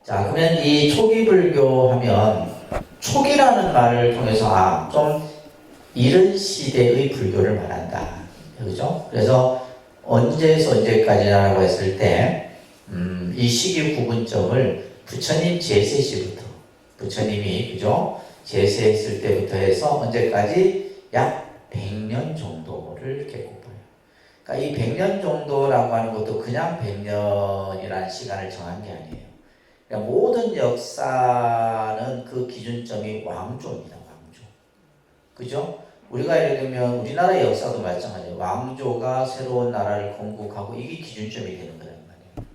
자, 그러면 이 초기 불교 하면 초기라는 말을 통해서 좀 이른 시대의 불교를 말한다. 그죠? 그래서 언제에서 언제까지라고 했을 때 이 시기 구분점을 부처님 제세 시부터 부처님이 그죠? 제세했을 때부터 해서 언제까지 약 100년 정도를 이렇게 꼽아요. 그러니까 이 100년 정도라고 하는 것도 그냥 100년이라는 시간을 정한 게 아니에요. 그러니까 모든 역사는 그 기준점이 왕조입니다. 왕조. 그죠? 우리가 예를 들면 우리나라의 역사도 마찬가지예요. 왕조가 새로운 나라를 건국하고 이게 기준점이 되는 거란 말이에요.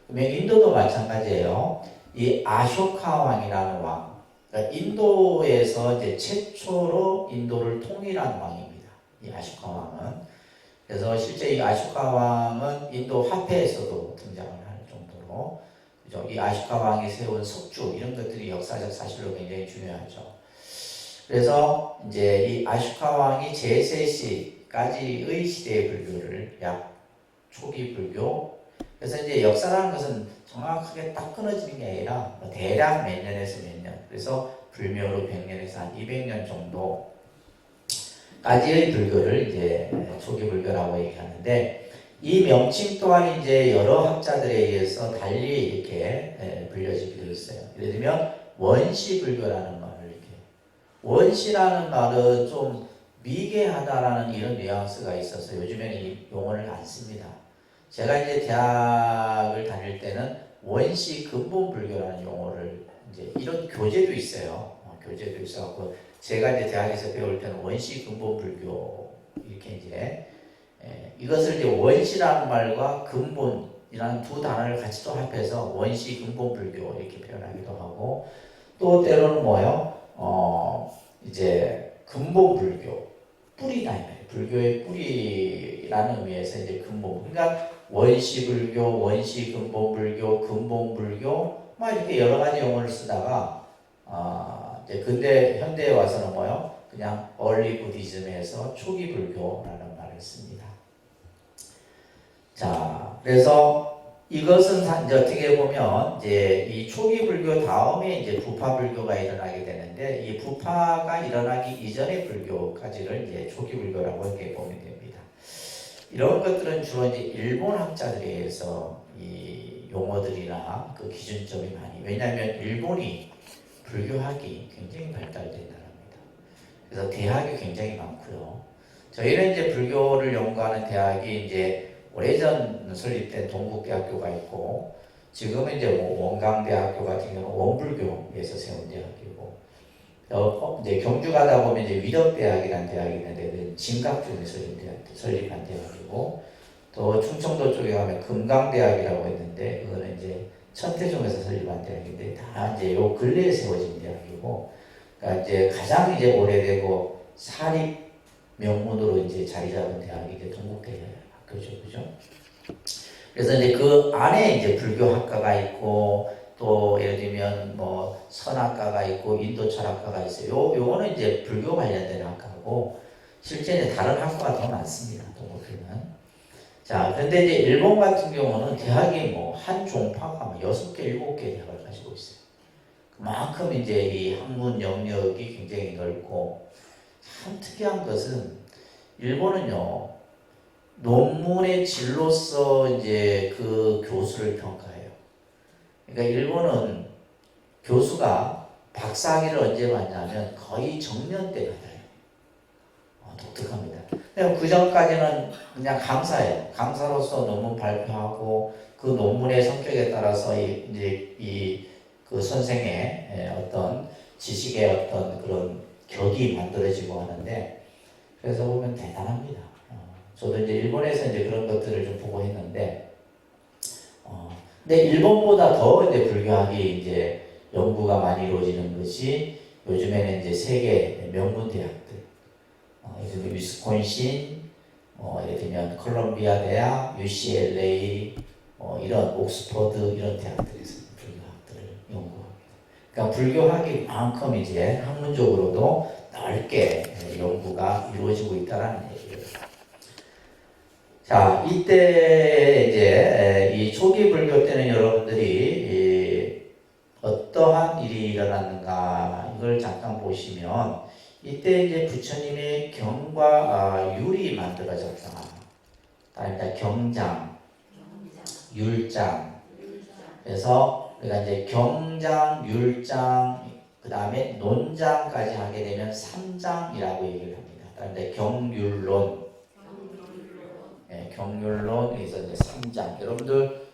그러면 인도도 마찬가지예요. 이 아쇼카 왕이라는 왕, 그러니까 인도에서 이제 최초로 인도를 통일한 왕입니다. 이 아쇼카 왕은. 그래서 실제 이 아쇼카 왕은 인도 화폐에서도 등장을 할 정도로, 그죠? 이 아쇼카 왕이 세운 석주 이런 것들이 역사적 사실로 굉장히 중요하죠. 그래서 이제 이 아쇼카 왕이 제세시까지의 시대의 불교를 약 초기 불교. 그래서 이제 역사라는 것은 정확하게 딱 끊어지는 게 아니라 대략 몇 년에서 몇 년. 그래서 불묘로 100년에서 한 200년 정도까지의 불교를 이제 초기 불교라고 얘기하는데, 이 명칭 또한 이제 여러 학자들에 의해서 달리 이렇게 불려지게 되어 있어요. 예를 들면 원시 불교라는 말. 원시라는 말은 좀 미개하다라는 이런 뉘앙스가 있어서 요즘에는 이 용어를 안 씁니다. 제가 이제 대학을 다닐 때는 원시 근본 불교라는 용어를 이제 이런 교재도 있어요. 교재도 있어갖고 제가 이제 대학에서 배울 때는 원시 근본 불교 이렇게 이제 이것을 이제 원시라는 말과 근본이라는 두 단어를 같이 또 합해서 원시 근본 불교 이렇게 표현하기도 하고, 또 때로는 뭐요? 이제 근본 불교, 뿌리다 이 말이에요. 불교의 뿌리라는 의미에서 이제 근본. 그러니까 원시 불교, 원시 근본 불교, 근본 불교, 막 이렇게 여러 가지 용어를 쓰다가 이제 근대 현대에 와서는 뭐요? 그냥 얼리 부디즘에서 초기 불교라는 말을 씁니다. 자, 그래서 이것은 이제 어떻게 보면 이제 이 초기 불교 다음에 이제 부파 불교가 일어나게 되는데, 이 부파가 일어나기 이전의 불교까지를 이제 초기 불교라고 이렇게 보면 됩니다. 이런 것들은 주로 이제 일본 학자들에 의해서 이 용어들이나 그 기준점이 많이, 왜냐하면 일본이 불교학이 굉장히 발달된 나라입니다. 그래서 대학이 굉장히 많고요. 저희는 이제 불교를 연구하는 대학이 이제 오래전 설립된 동국대학교가 있고, 지금은 이제 원광대학교 같은 경우는 원불교에서 세운 대학이고, 이제 경주 가다 보면 이제 위덕대학이라는 대학이 있는데 그건 진각중에 설립한 대학이고, 또 충청도 쪽에 가면 금강대학이라고 있는데 그거는 이제 천태종에서 설립한 대학인데 다 이제 요 근래에 세워진 대학이고, 그러니까 이제 가장 이제 오래되고 사립 명문으로 이제 자리 잡은 대학이 이제 동국대학. 그죠. 그래서 이제 그 안에 이제 불교학과가 있고, 또 예를 들면 뭐 선학과가 있고 인도 철학과가 있어요. 요거는 이제 불교 관련된 학과고, 실제 이제 다른 학과가 더 많습니다. 동국대는. 자, 그런데 이제 일본 같은 경우는 대학이 뭐 한 종파가 6개, 7개 대학을 가지고 있어요. 그만큼 이제 이 학문 영역이 굉장히 넓고, 참 특이한 것은 일본은요, 논문의 질로서 이제 그 교수를 평가해요. 그러니까 일본은 교수가 박사학위를 언제 받냐면 거의 정년 때 받아요. 독특합니다. 그 전까지는 그냥 강사예요. 강사로서 논문 발표하고 그 논문의 성격에 따라서 이제 그 선생의 어떤 지식의 어떤 그런 격이 만들어지고 하는데, 그래서 보면 대단합니다. 저도 이제 일본에서 이제 그런 것들을 좀 보고 했는데, 근데 일본보다 더 이제 불교학이 이제 연구가 많이 이루어지는 것이 요즘에는 이제 세계 명문 대학들, 예를 들면 위스콘신, 예를 들면 콜롬비아 대학, UCLA, 이런 옥스퍼드 이런 대학들에서 불교학들을 연구합니다. 그러니까 불교학이만큼 이제 학문적으로도 넓게 연구가 이루어지고 있다는 얘기예요. 자, 이때 이제 이 초기 불교 때는 여러분들이 잠깐 보시면 이때 이제 부처님의 경과 율이 만들어졌다. 그러니까 경장, 율장. 그래서 우리가 이제 경장, 율장, 그 다음에 논장까지 하게 되면 삼장이라고 얘기를 합니다. 그러니까 경율론, 경율론에서 이제 삼장. 여러분들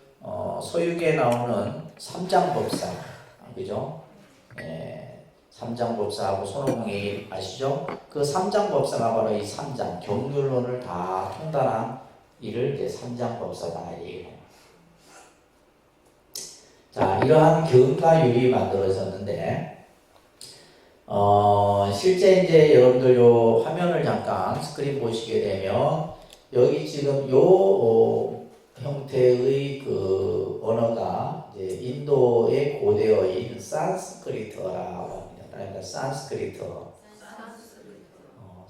소유계에 나오는 삼장법사, 그죠? 삼장법사하고 손오공이 아시죠? 그 삼장법사가 바로 이 삼장, 경율론을 다 통달한 이를 이제 삼장법사다 얘기해요. 자, 이러한 경과율이 만들어졌는데, 실제 이제 여러분들 요 화면을 잠깐 스크린 보시게 되면, 여기 지금 요 형태의 그 언어가 이제 인도의 고대어인 산스크리트어라고 합니다. 그러니까 산스크리트어.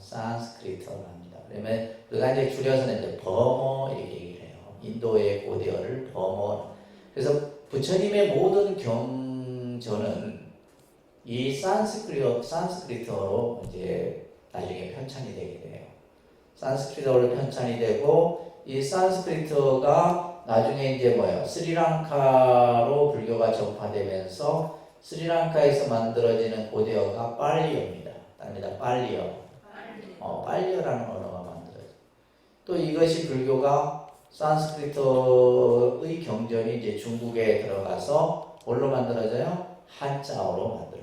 산스크리트어를 합니다. 그러면 그가 이제 줄여서는 이제 버머 이렇게 얘기를 해요. 인도의 고대어를 버머. 그래서 부처님의 모든 경전은 이 산스크리트어로 이제 나중에 편찬이 되게 돼요. 산스크리트어로 편찬이 되고 이 산스크리트어가 나중에 이제 뭐예요? 스리랑카로 불교가 전파되면서 스리랑카에서 만들어지는 고대어가 빨리어입니다. 빨리어. 빨리어라는 언어가 만들어져요. 또 이것이 불교가 산스크리트어의 경전이 이제 중국에 들어가서 뭘로 만들어져요? 한자어로 만들어져요.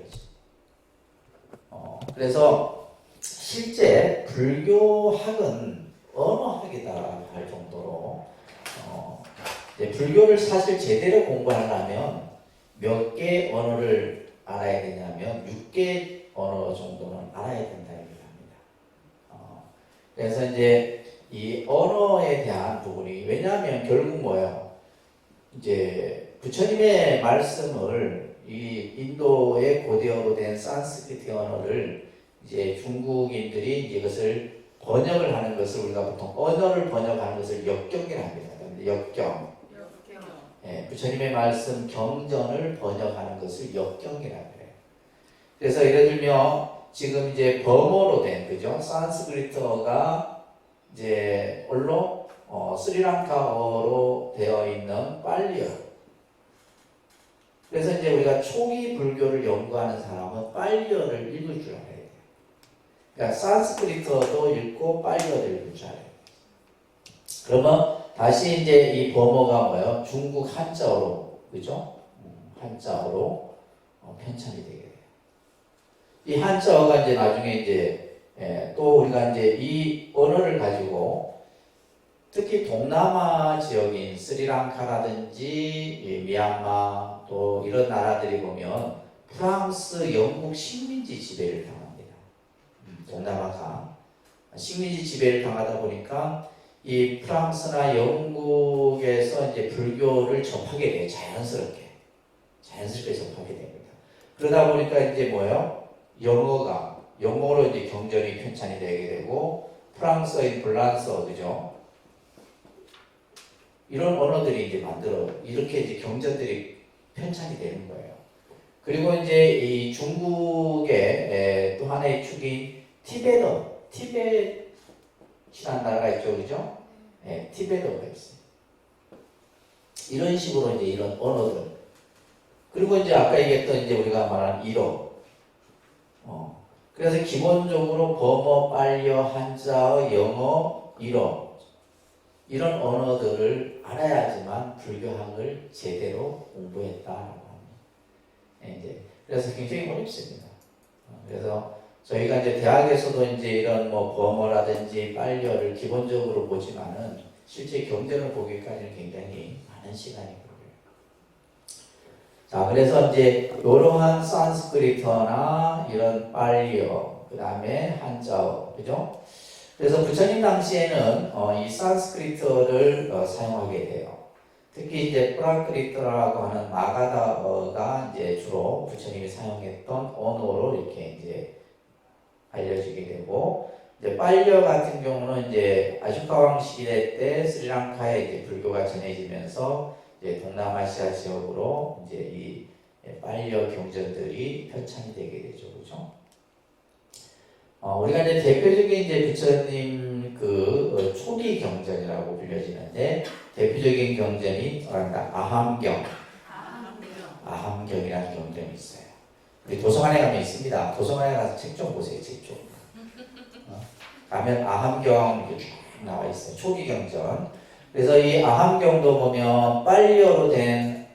그래서 실제 불교학은 언어학이다 할 정도로 불교를 사실 제대로 공부하려면 몇 개 언어를 알아야 되냐면 6개 언어 정도는 알아야 된다 얘기합니다. 그래서 이제 이 언어에 대한 부분이 왜냐하면 결국 뭐예요? 이제 부처님의 말씀을 이 인도의 고대어로 된 산스크리트 언어를 이제 중국인들이 이것을 번역을 하는 것을 우리가 보통 언어를 번역하는 것을 역경이라고 합니다. 역경. 부처님의 말씀 경전을 번역하는 것을 역경이라고 해요. 그래서 예를 들면 지금 이제 버머로 된 그죠? 산스크리트어가 이제 뭘로 스리랑카어로 되어 있는 빨리어. 그래서 이제 우리가 초기 불교를 연구하는 사람은 빨리어를 읽을 줄 알아야 돼요. 그러니까 산스크리트어도 읽고 빨리어도 읽을 줄 알아야 돼요. 그러면 다시 이제 이 버머가 뭐예요? 중국 한자어로, 그죠? 한자어로 편찬이 되게 돼요. 이 한자어가 이제 나중에 이제 또 우리가 이제 이 언어를 가지고 특히 동남아 지역인 스리랑카라든지 미얀마 또 이런 나라들이 보면 프랑스, 영국 식민지 지배를 당합니다. 동남아가 식민지 지배를 당하다 보니까 이 프랑스나 영국에서 이제 불교를 접하게 돼요. 자연스럽게 접하게 됩니다. 그러다 보니까 이제 뭐예요? 영어로 이제 경전이 편찬이 되게 되고 프랑스어인 블란스어, 그죠? 이런 언어들이 이제 이렇게 이제 경전들이 편찬이 되는 거예요. 그리고 이제 이 중국의 또 하나의 축이 티베트라는 나라가 있죠, 그죠? 티베트가 있어요. 이런 식으로 이제 이런 언어들. 그리고 이제 아까 얘기했던 이제 우리가 말한 일어. 그래서 기본적으로 버머, 빨리어, 한자어, 영어, 일어. 이런 언어들을 알아야지만 불교학을 제대로 공부했다라고 합니다. 이제 그래서 굉장히 어렵습니다. 그래서 저희가 이제 대학에서도 이제 이런 뭐 버머라든지 빨리어를 기본적으로 보지만은 실제 경전을 보기까지는 굉장히 많은 시간이 걸려요. 자, 그래서 이제 이러한 산스크리트어나 이런 빨리어, 그 다음에 한자어, 그죠? 그래서 부처님 당시에는 이 산스크리트어를 사용하게 돼요. 특히 이제 프랑크리트라고 하는 마가다어가 이제 주로 부처님이 사용했던 언어로 이렇게 이제 알려지게 되고, 이제 빨리어 같은 경우는 이제 아쇼카왕 시대 때 스리랑카에 이제 불교가 전해지면서 이제 동남아시아 지역으로 이제 이 빨리어 경전들이 편찬이 되게 되죠, 그죠? 우리가 이제 대표적인 이제 부처님 초기 경전이라고 불려지는데 대표적인 경전이 뭐란다 아함경. 아함경이라는 경전이 있어요. 우리 도서관에 가면 있습니다. 도서관에 가서 책 좀 보세요. 책 좀. 가면 아함경 이렇게 쭉 나와 있어요. 초기 경전. 그래서 이 아함경도 보면 빨리어로 된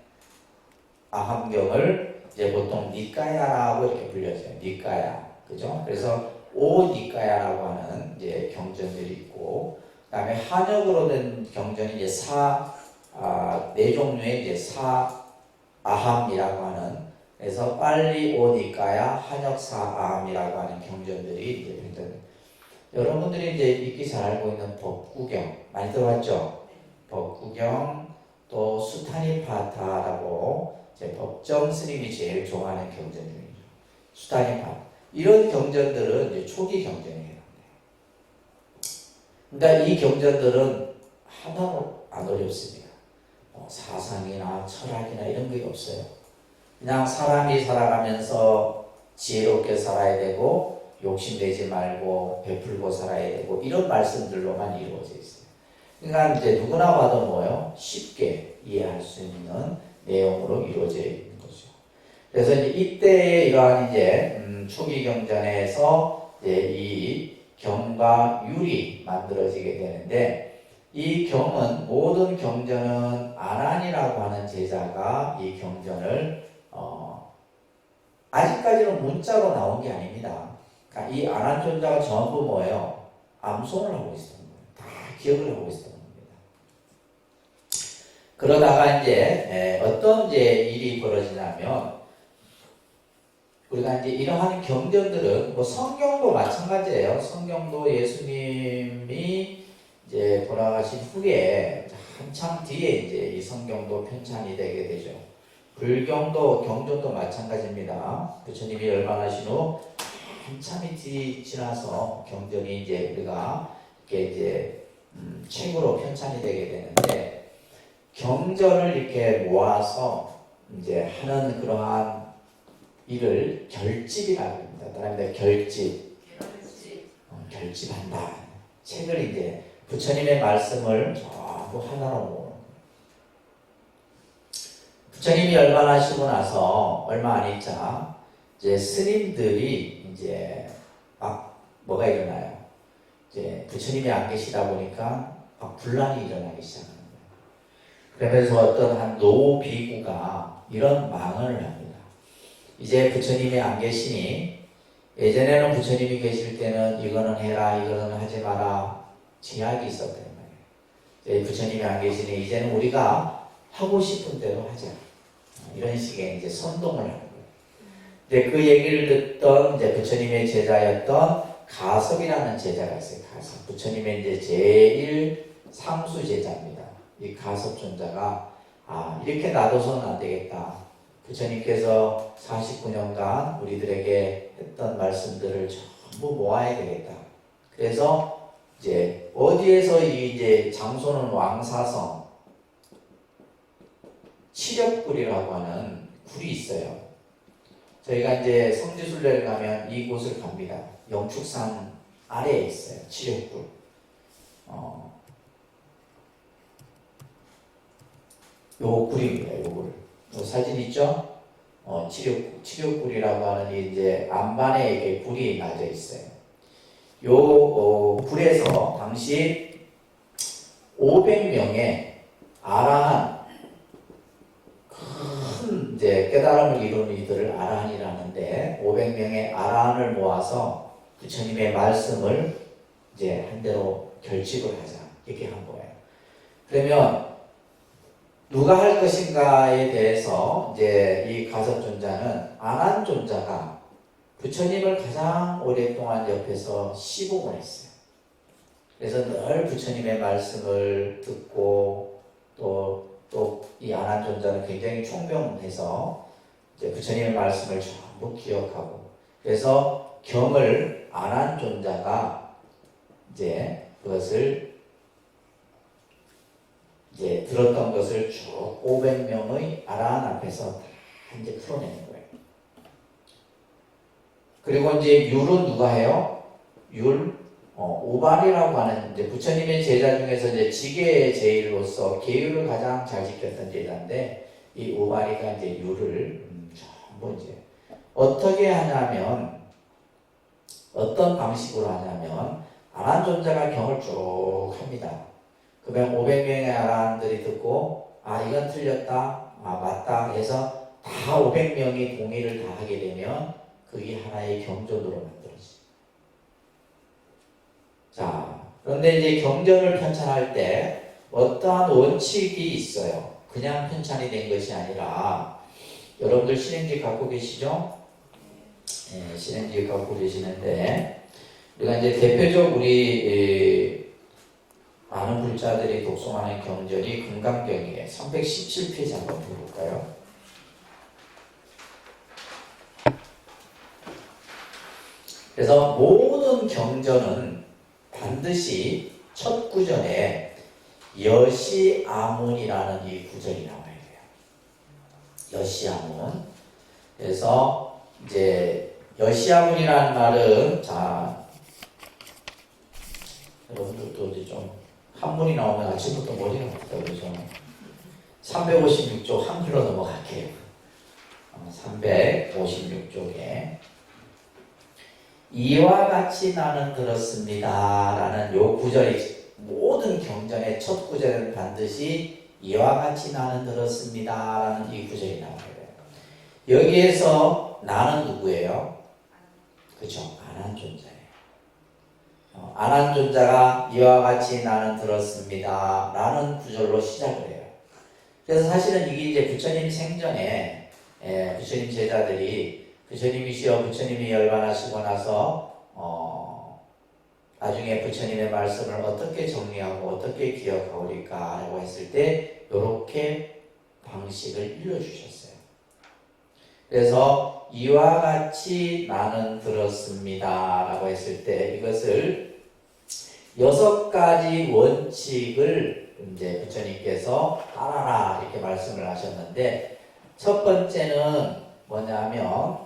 아함경을 이제 보통 니까야라고 이렇게 불려져요. 니까야. 그죠? 그래서 오 니까야라고 하는 이제 경전들이 있고, 그다음에 한역으로 된 경전이 이제 네 종류의 이제 아함이라고 하는, 그래서 빨리 오 니까야 한역 아함이라고 하는 경전들이 이제 굉장히 여러분들이 이제 읽기 잘 알고 있는 법구경 많이 들어봤죠? 법구경 또 수타니파타라고 이제 법정 스님이 제일 좋아하는 경전들이죠. 수타니파타 이런 경전들은 이제 초기 경전이에요. 그러니까 이 경전들은 하나도 안 어렵습니다. 사상이나 철학이나 이런 게 없어요. 그냥 사람이 살아가면서 지혜롭게 살아야 되고 욕심내지 말고 베풀고 살아야 되고 이런 말씀들로만 이루어져 있어요. 그러니까 이제 누구나 봐도 뭐요? 쉽게 이해할 수 있는 내용으로 이루어져 있는 거죠. 그래서 이제 이때의 이러한 이제 초기 경전에서 이제 이 경과 율이 만들어지게 되는데 이 경은 모든 경전은 아난이라고 하는 제자가 이 경전을 아직까지는 문자로 나온 게 아닙니다. 그러니까 이 아난존자가 전부 뭐예요? 암송을 하고 있었던 거예요. 다 기억을 하고 있었던 겁니다. 그러다가 이제 어떤 이제 일이 벌어지냐면 우리가 이제 이러한 경전들은 뭐 성경도 마찬가지예요. 성경도 예수님이 이제 돌아가신 후에 한참 뒤에 이제 이 성경도 편찬이 되게 되죠. 불경도 경전도 마찬가지입니다. 부처님이 열반하신 후 한참이 지나서 경전이 이제 우리가 이렇게 이제 책으로 편찬이 되게 되는데 경전을 이렇게 모아서 이제 하는 그러한 일을 결집이라고 합니다. 다른 데 결집한다. 책을 이제 부처님의 말씀을 전부 하나로 모으는 거예요. 부처님이 열반하시고 나서 얼마 안 있자 이제 스님들이 이제 막 뭐가 일어나요? 이제 부처님이 안 계시다 보니까 막 분란이 일어나기 시작하는 거예요. 그러면서 어떤 한 노비구가 이런 망언을 합니다. 이제 부처님이 안 계시니 예전에는 부처님이 계실 때는 이거는 해라 이거는 하지 마라 제약이 있었단 말이에요. 이제 부처님이 안 계시니 이제는 우리가 하고 싶은 대로 하자. 이런 식의 이제 선동을 하는 거예요. 이제 그 얘기를 듣던 이제 부처님의 제자였던 가섭이라는 제자가 있어요. 가섭. 부처님의 이제 제일 상수 제자입니다. 이 가섭 존자가 이렇게 놔둬서는 안 되겠다. 부처님께서 49년간 우리들에게 했던 말씀들을 전부 모아야 되겠다. 그래서 이제 어디에서 이제 장소는 왕사성 칠렵굴이라고 하는 굴이 있어요. 저희가 이제 성지순례를 가면 이곳을 갑니다. 영축산 아래에 있어요. 칠렵굴. 요 굴입니다. 요 굴. 요 사진 있죠? 칠렵굴이라고 하는 이제 안반에 이렇게 굴이 나져 있어요. 요 굴에서 당시 500명의 아라한 큰 이제 깨달음을 이루는 이들을 아라한이라는데 500명의 아라한을 모아서 부처님의 말씀을 이제 한 대로 결집을 하자 이렇게 한 거예요. 그러면 누가 할 것인가에 대해서 이제 이 가섭존자는 아난존자가 부처님을 가장 오랫동안 옆에서 시봉을 했어요. 그래서 늘 부처님의 말씀을 듣고 또 이 아난존자는 굉장히 총명해서 이제 부처님의 말씀을 전부 기억하고 그래서 경을 아난존자가 이제 그것을 이제 들었던 것을 쭉 500명의 아라한 앞에서 다 이제 풀어내는 거예요. 그리고 이제 율은 누가 해요? 율, 우발이라고 하는 이제 부처님의 제자 중에서 이제 지계의 제일로서 계율을 가장 잘 지켰던 제자인데 이 우발이가 이제 율을 전부 이제 어떻게 하냐면 어떤 방식으로 하냐면 아란존자가 경을 쭉 합니다. 그러면 500명의 아란들이 듣고 이건 틀렸다, 맞다 해서 다 500명이 동의를 다 하게 되면 그게 하나의 경전으로 만들어져요. 자, 그런데 이제 경전을 편찬할 때 어떠한 원칙이 있어요. 그냥 편찬이 된 것이 아니라 여러분들 신행지 갖고 계시죠? 네, 신행지 갖고 계시는데 우리가 이제 대표적 우리 많은 불자들이 독송하는 경전이 금강경이에요. 317페이지 한번 볼까요? 그래서 모든 경전은 반드시 첫 구전에 여시아문이라는 이 구절이 나와야 돼요. 여시아문. 그래서 이제 여시아문이라는 말은 자 여러분들도 이제 좀 한문이 나오면 아침부터 머리가 아프다 그러죠. 356쪽 한글로 넘어갈게요. 356쪽에 이와 같이 나는 들었습니다 라는 요 구절이 모든 경전의 첫 구절은 반드시 이와 같이 나는 들었습니다 라는 이 구절이 나와요. 여기에서 나는 누구예요? 그렇죠. 아난존자예요. 아난존자가 이와 같이 나는 들었습니다 라는 구절로 시작을 해요. 그래서 사실은 이게 이제 부처님 생전에 부처님 제자들이 부처님이시여 부처님이 열반하시고 나서 나중에 부처님의 말씀을 어떻게 정리하고 어떻게 기억하오리까 라고 했을 때 이렇게 방식을 일러주셨어요. 그래서 이와 같이 나는 들었습니다 라고 했을 때 이것을 6가지 원칙을 이제 부처님께서 따라라 이렇게 말씀을 하셨는데 첫 번째는 뭐냐면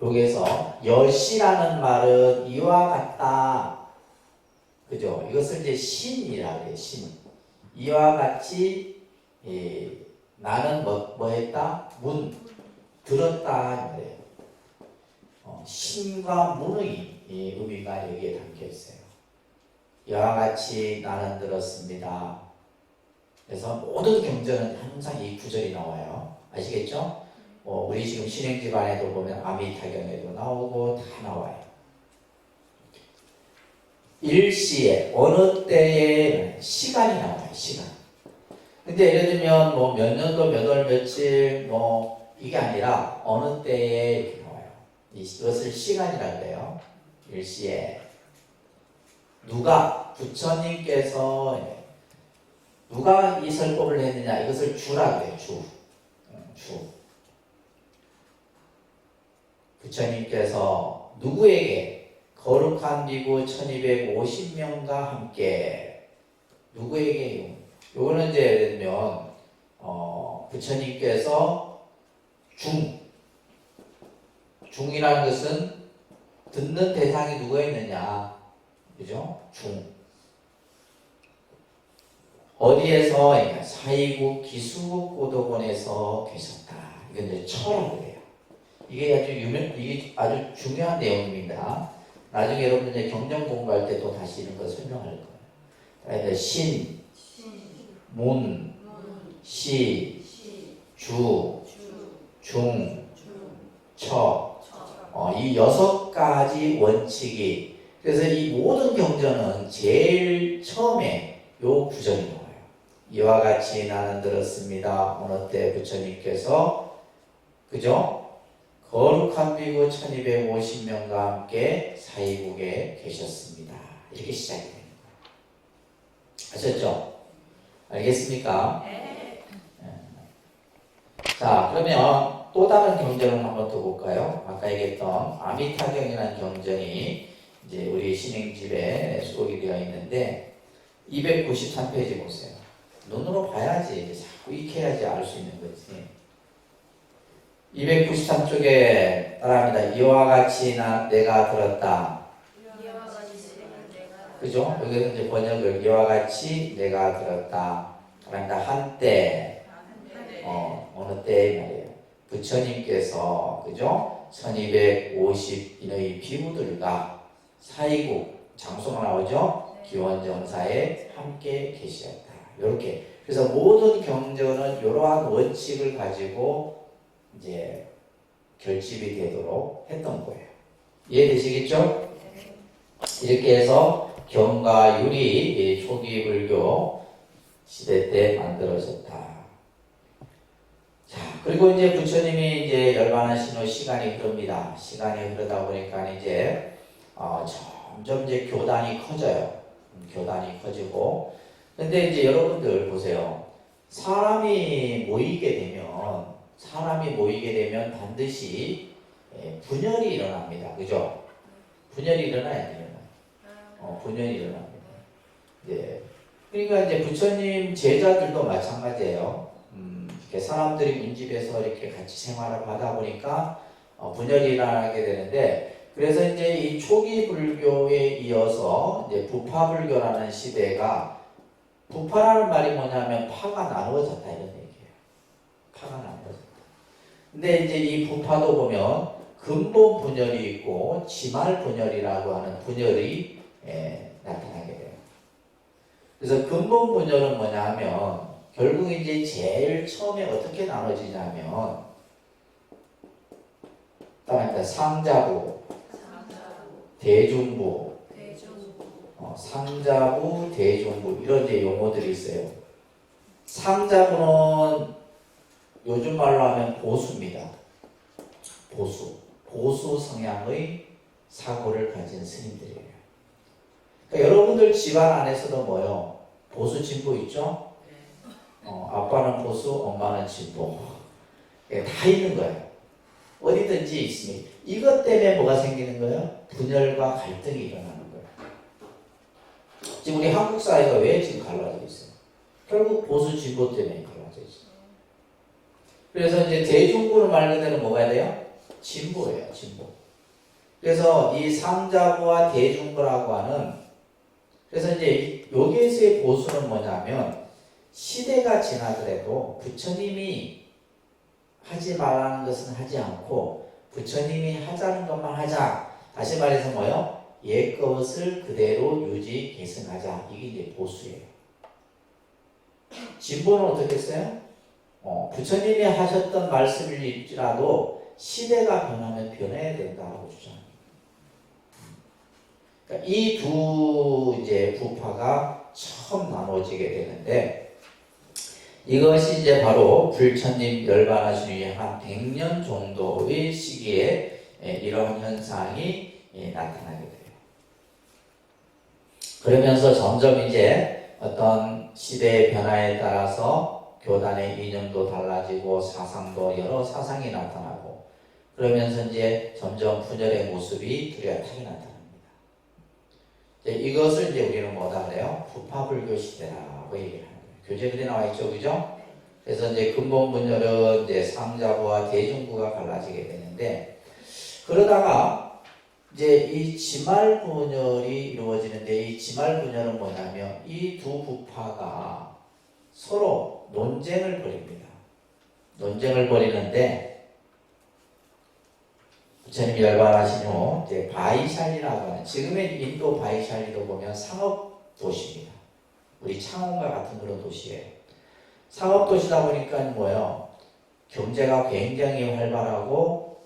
여기에서 여시라는 말은 이와 같다. 그죠? 이것을 이제 신이라 그래요. 신. 이와 같이 나는 뭐 했다? 들었다. 그래요. 신과 문의 의미가 여기에 담겨 있어요. 이와 같이 나는 들었습니다. 그래서 모든 경전은 항상 이 구절이 나와요. 아시겠죠? 우리 지금 신행집안에도 보면 아미타경에도 나오고 다 나와요. 일시에 어느 때에 시간이 나와요. 시간. 근데 예를 들면 뭐 몇 년도 몇 월 며칠 뭐 이게 아니라 어느 때에 이렇게 나와요. 이것을 시간이라고 해요. 일시에 누가 부처님께서 누가 이 설법을 했느냐 이것을 주라고 해요. 주. 부처님께서 누구에게 거룩한 비구 1250명과 함께 누구에게 요거는 이제 예를 들면 부처님께서 중이라는 것은 듣는 대상이 누가 있느냐 그죠? 어디에서 사이국 기수국 고도곤에서 계셨다. 이건 이제 처라고 해요. 이게 아주 중요한 내용입니다. 나중에 여러분들 이제 경전 공부할 때 또 다시 이런 거 설명할 거예요. 그러니까 신, 문, 시, 주, 중, 처. 이 6가지 원칙이 그래서 이 모든 경전은 제일 처음에 요 구절이 나와요. 이와 같이 나는 들었습니다. 어느 때 부처님께서 그죠? 거룩한 비구 1250명과 함께 사이국에 계셨습니다. 이렇게 시작이 됩니다. 아셨죠? 알겠습니까? 네. 자, 그러면 또 다른 경전을 한번 더 볼까요? 아까 얘기했던 아미타경이라는 경전이 이제 우리 신행집에 수록이 되어 있는데 293페이지 보세요. 눈으로 봐야지 자꾸 익혀야지 알 수 있는 거지. 293쪽에 따라합니다. 이와 같이 내가 들었다. 그죠? 여기서 이제 번역을 이와 같이 내가 들었다. 그런데 한때, 어느 때 말이에요. 부처님께서, 그죠? 1250인의 비구들과 사이국, 장소가 나오죠? 기원정사에 함께 계시었다. 이렇게. 그래서 모든 경전은 이러한 원칙을 가지고 이제 결집이 되도록 했던 거예요. 이해되시겠죠? 이렇게 해서 경과 율이 초기 불교 시대 때 만들어졌다. 자, 그리고 이제 부처님이 이제 열반하신 후 시간이 흐릅니다. 시간이 흐르다 보니까 이제 점점 이제 교단이 커져요. 교단이 커지고. 근데 이제 여러분들 보세요. 사람이 모이게 되면 반드시 분열이 일어납니다. 그죠? 분열이 일어나야 돼요. 분열이 일어납니다. 예. 그러니까 이제 부처님 제자들도 마찬가지예요. 이렇게 사람들이 운집에서 이렇게 같이 생활을 하다 보니까 분열이 일어나게 되는데, 그래서 이제 이 초기 불교에 이어서 이제 부파 불교라는 시대가, 부파라는 말이 뭐냐면 파가 나누어졌다 이런 얘기예요. 파가 나누어졌다. 근데 이제 이 부파도 보면 근본 분열이 있고 지말 분열이라고 하는 분열이 나타나게 돼요. 그래서 근본 분열은 뭐냐 하면 결국 이제 제일 처음에 어떻게 나눠지냐면 상자부, 대중부, 상자부, 대중부 이런 이제 용어들이 있어요. 상자부는 요즘 말로 하면 보수입니다. 보수 성향의 사고를 가진 스님들이에요. 그러니까 여러분들 집안 안에서도 뭐요? 보수 진보 있죠? 아빠는 보수, 엄마는 진보. 다 있는 거예요. 어디든지 있습니다. 이것 때문에 뭐가 생기는 거예요? 분열과 갈등이 일어나는 거예요. 지금 우리 한국 사회가 왜 지금 갈라져 있어요? 결국 보수 진보 때문에 갈라져 있어요. 그래서 이제 대중부는 말 그대로 뭐가 돼요? 진보예요, 진보. 그래서 이 상자부와 대중부라고 하는, 그래서 이제 여기에서의 보수는 뭐냐면 시대가 지나더라도 부처님이 하지 말라는 것은 하지 않고 부처님이 하자는 것만 하자. 다시 말해서 뭐요? 옛 것을 그대로 유지 계승하자. 이게 이제 보수예요. 진보는 어떻게 했어요? 부처님이 하셨던 말씀일지라도 시대가 변하면 변해야 된다고 주장합니다. 그러니까 이 두 이제 부파가 처음 나눠지게 되는데, 이것이 이제 바로 불천님 열반하신 후에 한 100년 정도의 시기에 이런 현상이 나타나게 돼요. 그러면서 점점 이제 어떤 시대의 변화에 따라서 교단의 이념도 달라지고 사상도 여러 사상이 나타나고, 그러면서 이제 점점 분열의 모습이 뚜렷하게 나타납니다. 이것을 이제 우리는 뭐다 그래요? 부파불교 시대라고 얘기를 합니다. 교재글에 나와 있죠, 그죠? 그래서 이제 근본 분열은 이제 상자부와 대중부가 갈라지게 되는데, 그러다가 이제 이 지말 분열이 이루어지는데, 이 지말 분열은 뭐냐면 이 두 부파가 서로 논쟁을 벌입니다. 논쟁을 벌이는데, 부처님이 열반하신 후 이제 바이샬리라고 하는, 지금의 인도 바이샬리도 보면 상업 도시입니다. 우리 창원과 같은 그런 도시예요. 상업 도시다 보니까 뭐예요? 경제가 굉장히 활발하고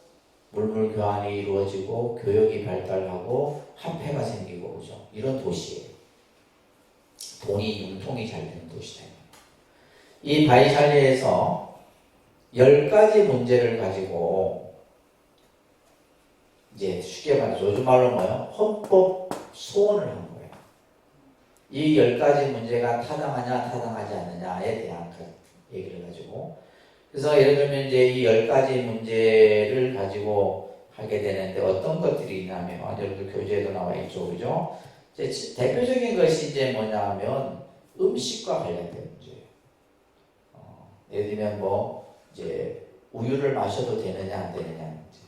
물물 교환이 이루어지고 교역이 발달하고 화폐가 생기고, 그죠? 이런 도시예요. 돈이 융통이 잘 되는 도시다. 이 바이샬리에서 10가지 문제를 가지고, 이제 쉽게 말해서 요즘 말로 뭐예요? 헌법 소원을 한 거예요. 이 10가지 문제가 타당하냐 타당하지 않느냐에 대한 얘기를 가지고, 그래서 예를 들면 이제 이 10가지 문제를 가지고 하게 되는데 어떤 것들이 있냐면, 여러분들 교재에도 나와 있죠, 그죠? 이제 대표적인 것이 이제 뭐냐면 음식과 관련된 문제예요. 예를 들면 뭐 이제 우유를 마셔도 되느냐 안 되느냐 문제,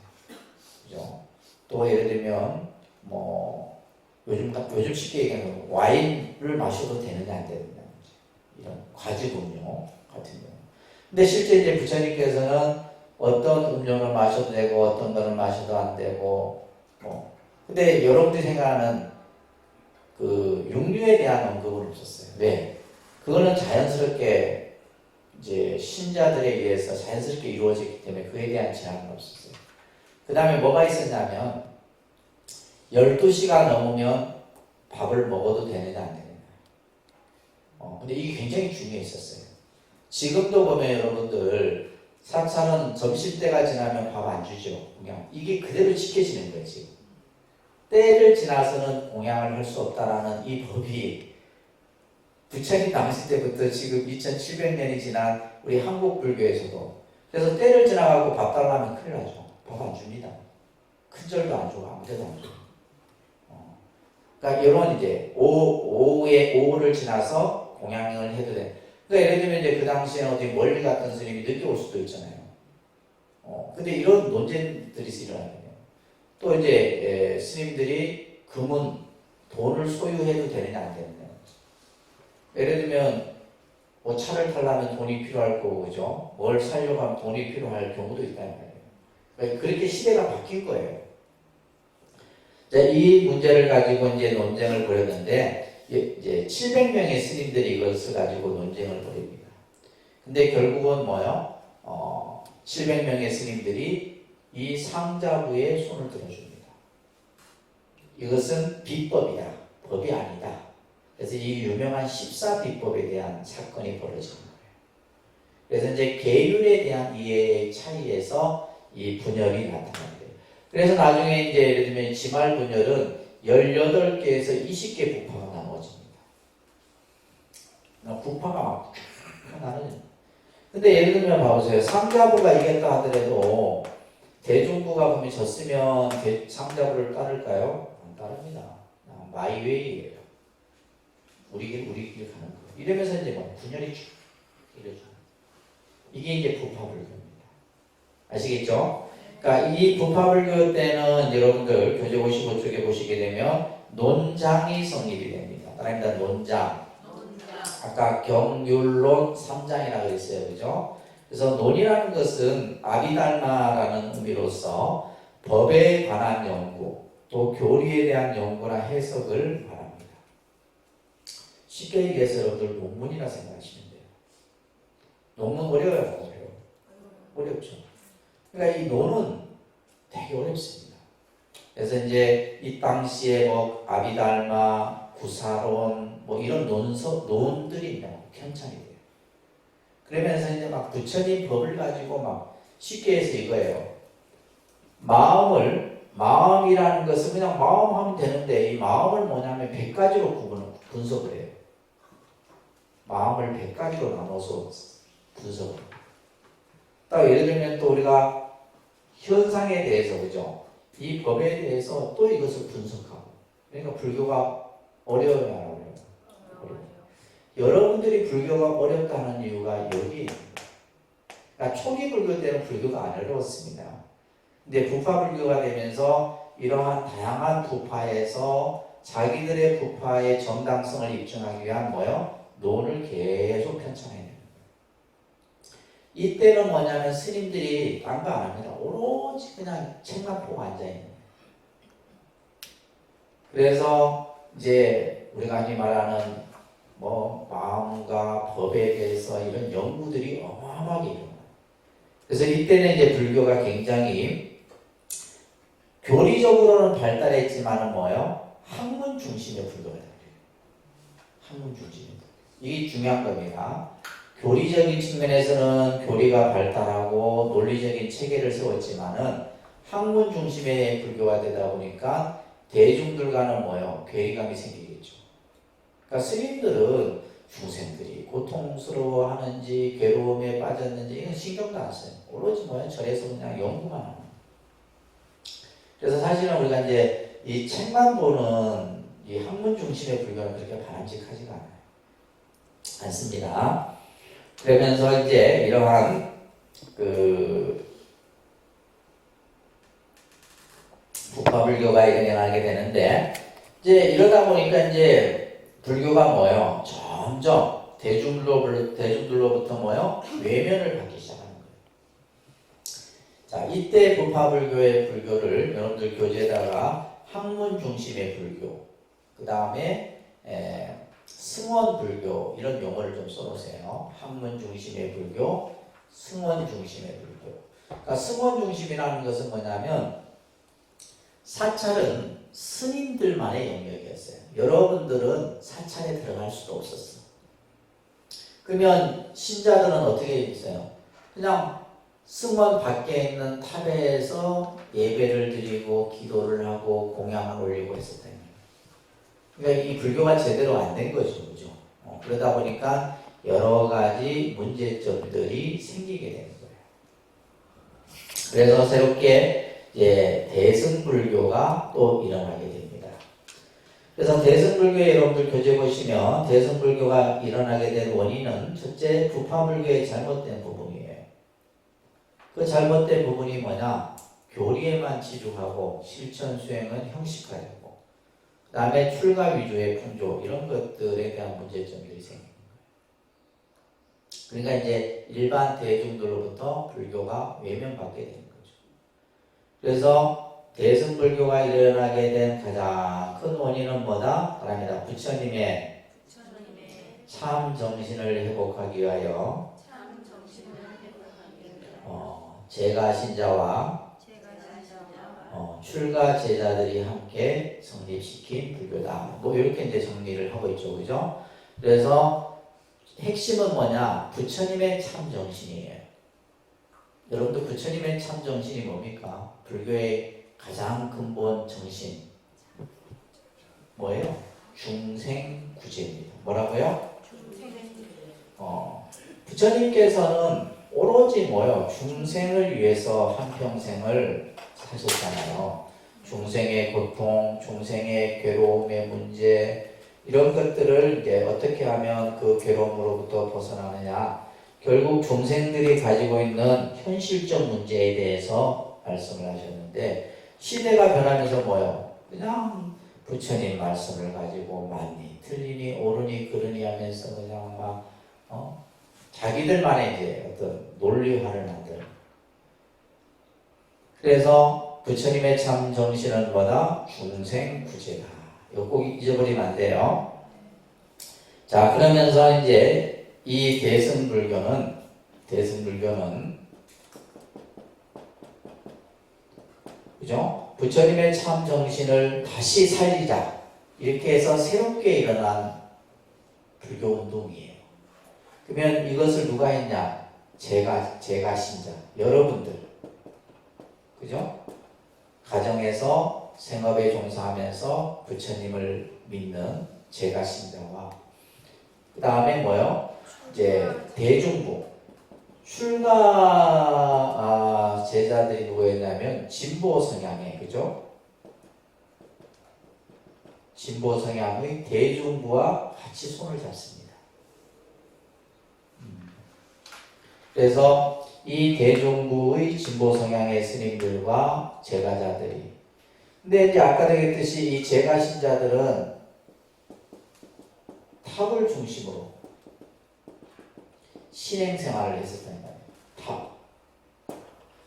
그죠? 또 예를 들면 뭐 요즘 쉽게 얘기하면 와인을 마셔도 되느냐 안 되느냐 이런 과즙 음료 같은 경우. 근데 실제 이제 부처님께서는 어떤 음료를 마셔도 되고 어떤 거는 마셔도 안 되고 뭐. 근데 여러분들이 생각하는 그 육류에 대한 언급은 없었어요. 왜? 그거는 자연스럽게 이제 신자들에 의해서 자연스럽게 이루어졌기 때문에 그에 대한 제한은 없었어요. 그 다음에 뭐가 있었냐면 12시가 넘으면 밥을 먹어도 되느냐 안 되느냐. 근데 이게 굉장히 중요했었어요. 지금도 보면 여러분들 사찰은 점심때가 지나면 밥 안 주죠. 그냥 이게 그대로 지켜지는 거예요. 지금. 때를 지나서는 공양을 할 수 없다라는 이 법이 부처님 당시 때부터 지금 2700년이 지난 우리 한국 불교에서도 그래서 때를 지나가고 밥 달라면 큰일 나죠. 밥 안 줍니다. 큰 절도 안 주고 아무 데도 안 주고. 그러니까 이런 이제 오후를 지나서 공양을 해도 돼. 그러니까 예를 들면 이제 그 당시에 어디 멀리 갔던 스님이 늦게 올 수도 있잖아요. 근데 이런 논쟁들이 일어나거든요. 또 이제 스님들이 금은 돈을 소유해도 되느냐 안 되느냐. 예를 들면 뭐 차를 타려면 돈이 필요할 거고 그죠? 뭘 사려고 하면 돈이 필요할 경우도 있다는 거예요. 그러니까 그렇게 시대가 바뀐 거예요. 이 문제를 가지고 이제 논쟁을 벌였는데 이제 700명의 스님들이 이것을 가지고 논쟁을 벌입니다. 근데 결국은 뭐요? 700명의 스님들이 이 상자부에 손을 들어줍니다. 이것은 비법이다. 법이 아니다. 그래서 이 유명한 14비법에 대한 사건이 벌어지는 거예요. 그래서 이제 계율에 대한 이해의 차이에서 이 분열이 나타납니다. 그래서 나중에 이제 예를 들면 지말 분열은 18개에서 20개 부파가 나눠집니다. 부파가 막 나는. 근데 예를 들면 봐보세요. 상자부가 이겼다 하더라도 대중부가 보면 졌으면 상자부를 따를까요? 안 따릅니다. 마이웨이예요. 우리끼리 가는 거예요. 이러면서 이제 뭐 분열이 쭉 이러죠. 이게 이제 부파불교입니다. 아시겠죠? 그러니까 이 부파불교 때는 여러분들 교재 55쪽에 보시게 되면 논장이 성립이 됩니다. 따라합니다. 논장. 아까 경율론 3장이라고 했어요. 그죠? 그래서 논이라는 것은 아비달마라는 의미로서 법에 관한 연구, 또 교리에 대한 연구나 해석을 말합니다. 쉽게 얘기해서 여러분들 논문이라 생각하시면 돼요. 논문 어려워요. 어렵죠. 그러니까 이 논은 되게 어렵습니다. 그래서 이제 이 당시에 뭐 아비달마, 구사론 뭐 이런 논들이 편찬이 돼요. 그러면서 이제 막 부처님 법을 가지고 막 쉽게 해서 이거예요. 마음이라는 것은 그냥 마음하면 되는데 이 마음을 뭐냐면 100가지로 분석을 해요. 마음을 100가지로 나눠서 분석을 해요. 딱 예를 들면 또 우리가 현상에 대해서 그죠? 이 법에 대해서 또 이것을 분석하고. 그러니까 불교가 어려워요, 안 어려워요? 어려워요. 여러분들이 불교가 어렵다는 이유가 여기입니다. 그러니까 초기 불교 때는 불교가 안 어려웠습니다. 근데 부파 불교가 되면서 이러한 다양한 부파에서 자기들의 부파의 정당성을 입증하기 위한 뭐요? 논을 계속 편찬해요. 이때는 뭐냐면 스님들이 딴 거 안 합니다. 오로지 그냥 책만 보고 앉아있는 거예요. 그래서 이제 우리가 흔히 말하는 뭐 마음과 법에 대해서 이런 연구들이 어마어마하게 일어나요. 그래서 이때는 이제 불교가 굉장히 교리적으로는 발달했지만은 뭐요? 학문 중심의 불교가 돼요. 학문 중심의. 이게 중요한 겁니다. 교리적인 측면에서는 교리가 발달하고 논리적인 체계를 세웠지만은 학문 중심의 불교가 되다 보니까 대중들과는 뭐요? 괴리감이 생기겠죠. 그러니까 스님들은 중생들이 고통스러워하는지 괴로움에 빠졌는지 이건 신경도 안 써요. 오로지 뭐요? 절에서 그냥 연구만 하는. 그래서 사실은 우리가 이제 이 책만 보는 이 학문 중심의 불교는 그렇게 바람직하지가 않습니다. 그러면서 이제 이러한 부파불교가 일어나게 되는데 이제 이러다 보니까 이제 불교가 뭐예요? 점점 대중들로부터 뭐예요? 외면을 받기 시작하는 거예요. 자, 이때 부파불교의 불교를 여러분들 교재에다가 학문 중심의 불교, 그 다음에 승원불교 이런 용어를 좀 써놓으세요. 학문 중심의 불교, 승원 중심의 불교. 그러니까 승원 중심이라는 것은 뭐냐면 사찰은 스님들만의 영역이었어요. 여러분들은 사찰에 들어갈 수도 없었어. 그러면 신자들은 어떻게 있어요? 그냥 승원 밖에 있는 탑에서 예배를 드리고 기도를 하고 공양을 올리고 했었다는 거예요. 그러니까 이 불교가 제대로 안 된 거죠. 그죠? 그러다 보니까 여러 가지 문제점들이 생기게 되는 거예요. 그래서 새롭게 이제 대승불교가 또 일어나게 됩니다. 그래서 대승불교에 여러분들 교재 보시면 대승불교가 일어나게 된 원인은 첫째 부파불교의 잘못된 부분이에요. 그 잘못된 부분이 뭐냐? 교리에만 치중하고 실천 수행은 형식화되고 그 다음에 출가 위주의 풍조 이런 것들에 대한 문제점들이 생깁니다. 그러니까 이제 일반 대중들로부터 불교가 외면받게 되는 거죠. 그래서 대승불교가 일어나게 된 가장 큰 원인은 뭐다? 그럽니다. 부처님의 참 정신을 회복하기 위하여 제가 신자와 출가 제자들이 함께 성립시킨 불교다. 뭐 이렇게 이제 정리를 하고 있죠, 그죠? 그래서 핵심은 뭐냐? 부처님의 참 정신이에요. 여러분들 부처님의 참 정신이 뭡니까? 불교의 가장 근본 정신 뭐예요? 중생구제입니다. 뭐라고요? 부처님께서는 오로지 뭐예요? 중생을 위해서 한평생을 사셨잖아요. 중생의 고통, 중생의 괴로움의 문제 이런 것들을 이제 어떻게 하면 그 괴로움으로부터 벗어나느냐. 결국 중생들이 가지고 있는 현실적 문제에 대해서 말씀을 하셨는데 시대가 변하면서 뭐예요? 그냥 부처님 말씀을 가지고 맞니, 틀리니, 옳으니, 그르니 하면서 그냥 막 자기들만의 이제 어떤 논리화를 만드는. 그래서 부처님의 참 정신은 뭐다? 중생구제다. 이거 꼭 잊어버리면 안 돼요. 자, 그러면서 이제 이 대승불교는 그죠? 부처님의 참 정신을 다시 살리자. 이렇게 해서 새롭게 일어난 불교 운동이에요. 그러면 이것을 누가 했냐? 제가 신자. 여러분들. 그죠? 가정에서 생업에 종사하면서 부처님을 믿는 제가 신자와 그 다음에 뭐요? 이제 대중부. 출가 제자들이 누구였냐면 진보 성향의 그죠? 진보 성향의 대중부와 같이 손을 잡습니다. 그래서 이 대중부의 진보 성향의 스님들과 제가자들이 근데 이제 아까 얘기했듯이 이 제가 신자들은 탑을 중심으로 신행생활을 했었다는 거예요. 탑.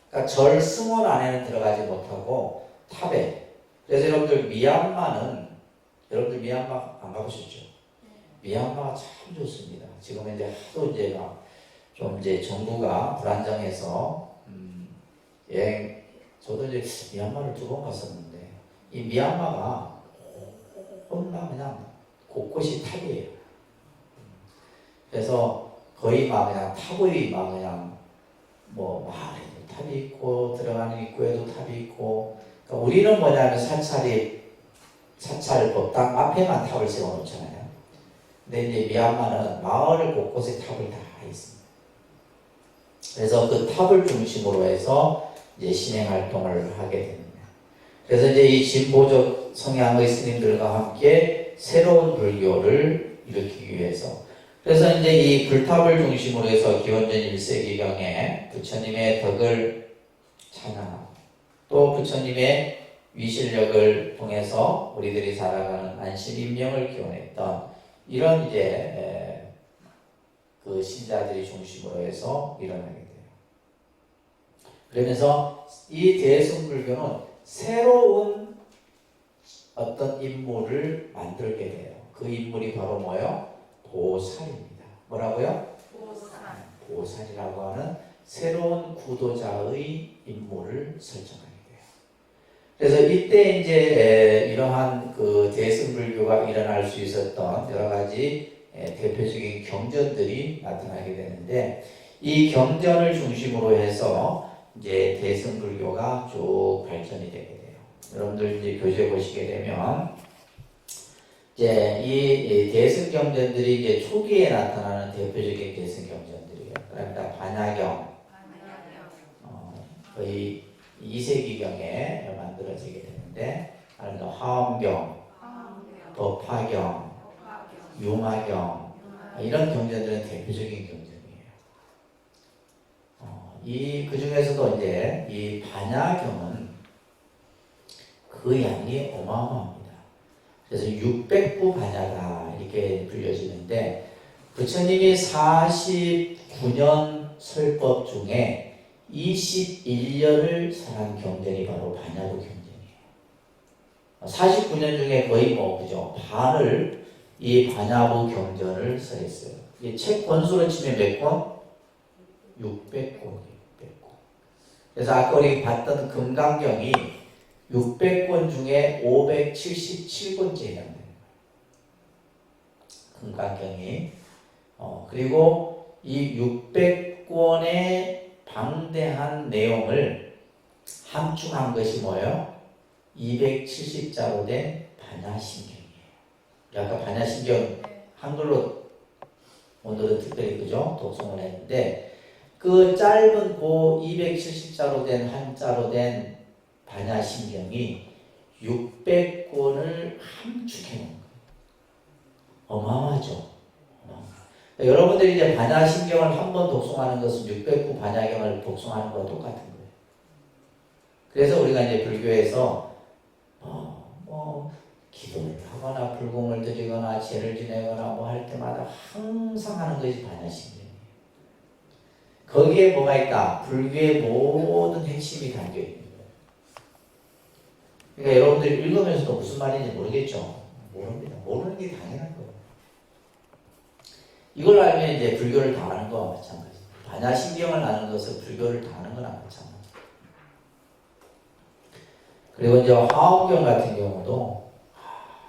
그러니까 절 승원 안에는 들어가지 못하고 탑에. 그래서 여러분들 미얀마 안 가보셨죠? 미얀마가 참 좋습니다. 지금 이제 하도 이제 좀 이제 정부가 불안정해서 여행 저도 이제 미얀마를 2번 갔었는데 이 미얀마가 혼나 그냥 곳곳이 탑이에요. 그래서 거의 막 그냥 탑의 막 그냥 뭐 마을에도 탑이 있고 들어가는 입구에도 탑이 있고 그러니까 우리는 뭐냐면 사찰 법당 앞에만 탑을 세워놓잖아요. 근데 이제 미얀마는 마을 곳곳에 탑이 다 있습니다. 그래서 그 탑을 중심으로 해서 이제 신행 활동을 하게 됩니다. 그래서 이제 이 진보적 성향의 스님들과 함께 새로운 불교를 일으키기 위해서 그래서 이제 이 불탑을 중심으로 해서 기원전 1세기경에 부처님의 덕을 찬양하고 또 부처님의 위실력을 통해서 우리들이 살아가는 안식인명을 기원했던 이런 이제 그 신자들이 중심으로 해서 일어나게 돼요. 그러면서 이 대승불교는 새로운 어떤 인물을 만들게 돼요. 그 인물이 바로 뭐예요? 보살입니다. 뭐라고요? 보살이라고 하는 새로운 구도자의 인물을 설정하게 돼요. 그래서 이때 이제 이러한 그 대승불교가 일어날 수 있었던 여러 가지 대표적인 경전들이 나타나게 되는데 이 경전을 중심으로 해서 이제 대승불교가 쭉 발전이 되게 돼요. 여러분들 이제 교재 보시게 되면 이제 이 대승경전들이 이제 초기에 나타나는 대표적인 대승경전들이에요. 그러니까 반야경, 거의 2세기경에 만들어지게 되는데, 아니면 화엄경, 법화경, 융화경 이런 경전들은 대표적인 경전이에요. 그 중에서도 이제 이 반야경은 그 양이 어마어마합니다. 그래서 600부 반야가 이렇게 불려지는데 부처님이 49년 설법 중에 21년을 설한 경전이 바로 반야부 경전이에요. 49년 중에 거의 그죠? 반을 이 반야부 경전을 써있어요. 이 책 권수로 치면 몇 권? 600권. 그래서 아까 우리 봤던 금강경이 600권 중에 577권째에 해당돼요. 금강경이. 그리고 이 600권의 방대한 내용을 함축한 것이 뭐예요? 270자로 된 반야심경이에요. 아까 반야심경 한글로 오늘은 특별히 그죠? 독송을 했는데 그 짧은 그 270자로 된 한자로 된 반야심경이 600권을 함축해 놓은 거예요. 어마어마하죠. 여러분들이 이제 반야심경을 한 번 독송하는 것은 600부 반야경을 독송하는 것과 똑같은 거예요. 그래서 우리가 이제 불교에서 기도를 하거나 불공을 드리거나 제를 지내거나 할 때마다 항상 하는 것이 반야심경이에요. 거기에 뭐가 있다? 불교의 모든 핵심이 담겨 있는 거예요. 그러니까 여러분들이 읽으면서도 무슨 말인지 모르겠죠? 모릅니다. 모르는 게 당연한 거예요. 이걸 알면 이제 불교를 다 아는 거와 마찬가지예요. 반야심경을 아는 것은 불교를 다 아는 거나 마찬가지예요. 그리고 이제 화엄경 같은 경우도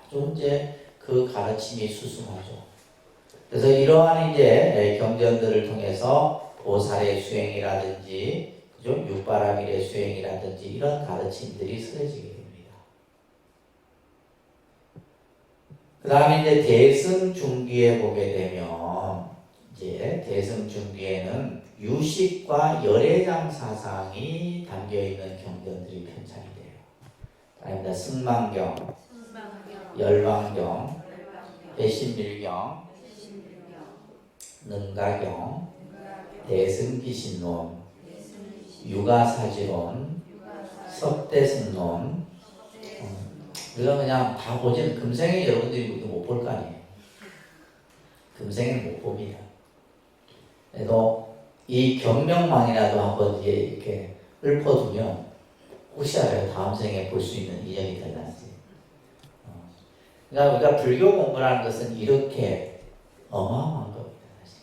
아주 이제 그 가르침이 수승하죠. 그래서 이러한 이제 경전들을 통해서 보살의 수행이라든지, 그죠? 육바라밀의 수행이라든지 이런 가르침들이 쓰여지게 됩니다. 그 다음에 이제 대승중기에 보게 되면, 이제 대승중기에는 유식과 열애장 사상이 담겨있는 경전들이 편찬이 돼요. 아닙니다. 승망경, 열왕경, 배신밀경, 능가경, 대승기신론, 육아사지론, 석대승론. 우리가 그냥 다 보지는 금생에 여러분들이 못 볼 거 아니에요. 금생에는 못 봅니다. 그래도 이 경명망이라도 한번 이렇게 읊어두면 혹시 알아요? 다음 생에 볼 수 있는 인연이 될지. 그러니까 우리가 불교 공부라는 것은 이렇게 어마어마한 겁니다. 사실.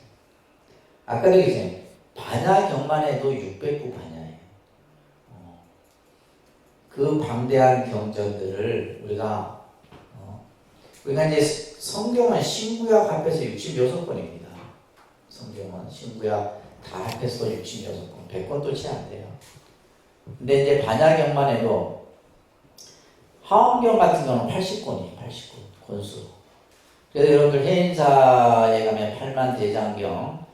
아까도 얘기했잖아요. 반야경만 해도 600부 반야예요. 그 방대한 경전들을 우리가 이제 성경은 신구약 합해서 66권입니다. 성경은 신구약 다 합해서 66권, 100권도 채 안 돼요. 근데 이제 반야경만 해도 화엄경 같은 경우는 80권이에요. 80권 권수. 그래서 여러분들 해인사에 가면 8만 대장경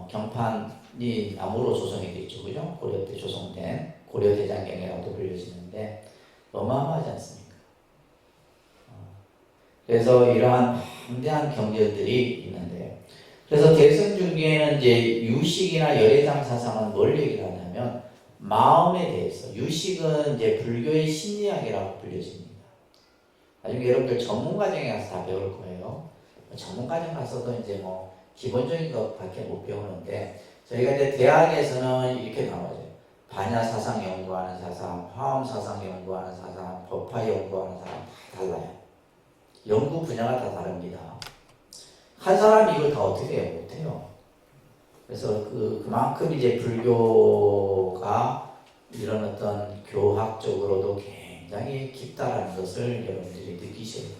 경판이 나무로 조성이 되어 있죠. 그죠? 고려 때 조성된 고려대장경이라고도 불려지는데 어마어마하지 않습니까? 그래서 이러한 방대한 경전들이 있는데요. 그래서 대승중기에는 이제 유식이나 열애장 사상은 뭘 얘기를 하냐면 마음에 대해서 유식은 이제 불교의 심리학이라고 불려집니다. 나중에 여러분들 전문과정에 가서 다 배울 거예요. 전문과정 가서도 이제 뭐 기본적인 것밖에 못 배우는데 저희가 이제 대학에서는 이렇게 나눠져요. 반야 사상 연구하는 사람, 화엄 사상 연구하는 사람, 법화 연구하는 사람 다 달라요. 연구 분야가 다 다릅니다. 한 사람이 이걸 다 어떻게 해요? 못해요. 그래서 그만큼 이제 불교가 이런 어떤 교학적으로도 굉장히 깊다라는 것을 여러분들이 느끼셔야 됩니다.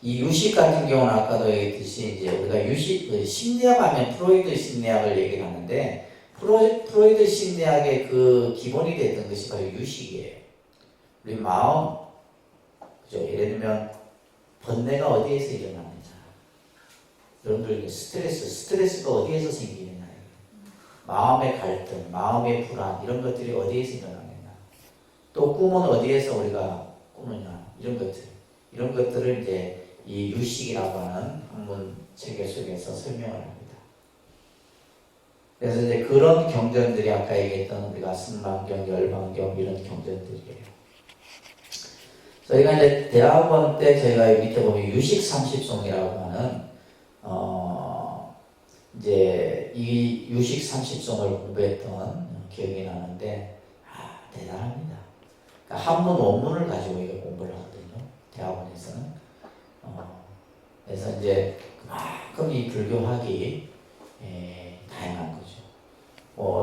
이 유식 같은 경우는 아까도 얘기했듯이 이제 우리가 유식, 심리학 하면 프로이드 심리학을 얘기를 하는데 프로이드 심리학의 그 기본이 됐던 것이 바로 유식이에요. 우리 마음, 그죠? 예를 들면 번뇌가 어디에서 일어나느냐. 여러분들 스트레스가 어디에서 생기느냐. 마음의 갈등, 마음의 불안 이런 것들이 어디에서 일어나느냐. 또 꿈은 어디에서 우리가 꾸느냐. 이런 것들을 이제 이 유식이라고 하는 학문 체계 속에서 설명을 합니다. 그래서 이제 그런 경전들이 아까 얘기했던 우리가 승만경, 열반경 이런 경전들이에요. 저희가 이제 대학원 때 저희가 밑에 보면 유식 30송이라고 하는 이제 이 유식 30송을 공부했던 기억이 나는데 대단합니다. 그러니까 한문 원문을 가지고 이게 공부를 하거든요. 대학원에서는. 그래서 이제 그만큼 이 불교학이 다양한 거죠.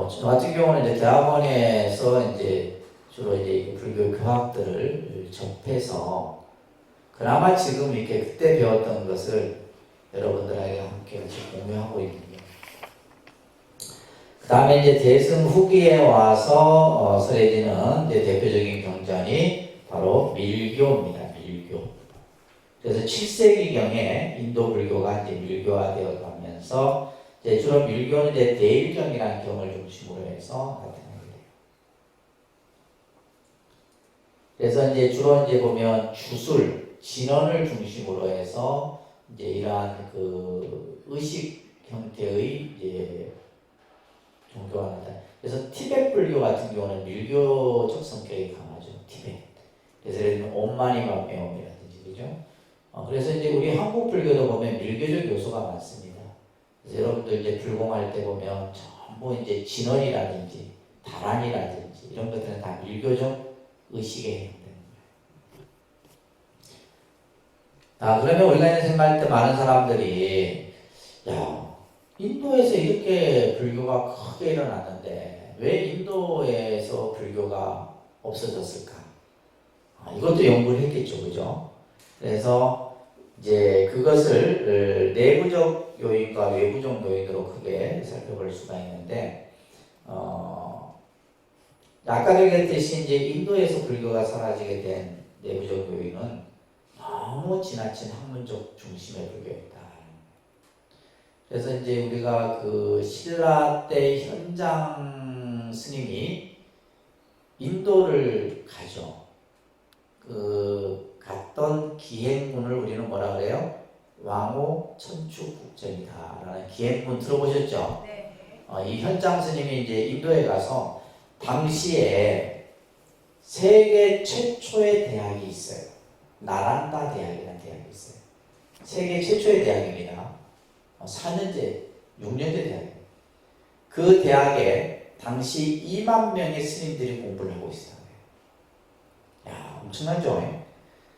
저 같은 경우는 이제 대학원에서 이제 주로 이제 불교 교학들을 접해서 그나마 지금 이렇게 그때 배웠던 것을 여러분들에게 함께 같이 공유하고 있는 거예요. 그 다음에 이제 대승 후기에 와서 설해지는 이제 대표적인 경전이 바로 밀교입니다. 밀교. 그래서 7세기경에 인도 불교가 이제 밀교화되어 가면서 이제 주로 밀교는 이제 대일경이라는 경을 중심으로 해서 나타나게 돼요. 그래서 이제 주로 이제 보면 주술, 진언을 중심으로 해서 이제 이러한 그 의식 형태의 이제 종교가 나타나. 그래서 티베트 불교 같은 경우는 밀교적 성격이 강하죠. 티베트. 그래서 예를 들면 옴마니맘메옴이라든지 그죠? 그래서 이제 우리 한국 불교도 보면 밀교적 요소가 많습니다. 그래서 여러분들 이제 불공할 때 보면 전부 이제 진언이라든지 다란이라든지 이런 것들은 다 밀교적 의식에 해당되는 거예요. 그러면 우리가 이제 생각할 때 많은 사람들이 인도에서 이렇게 불교가 크게 일어났는데 왜 인도에서 불교가 없어졌을까? 이것도 연구를 했겠죠, 그죠? 그래서 이제 그것을 내부적 요인과 외부적 요인으로 크게 살펴볼 수가 있는데, 아까 얘기했듯이 이제 인도에서 불교가 사라지게 된 내부적 요인은 너무 지나친 학문적 중심의 불교였다. 그래서 이제 우리가 그 신라 때 현장 스님이 인도를 가죠. 갔던 기행문을 우리는 뭐라 그래요? 왕호 천추국전이다라는 기행문 들어보셨죠? 네. 이 현장 스님이 이제 인도에 가서 당시에 세계 최초의 대학이 있어요. 나란다 대학이라는 대학이 있어요. 세계 최초의 대학입니다. 4년제, 6년제 대학이에요. 그 대학에 당시 2만 명의 스님들이 공부를 하고 있어요. 엄청나죠?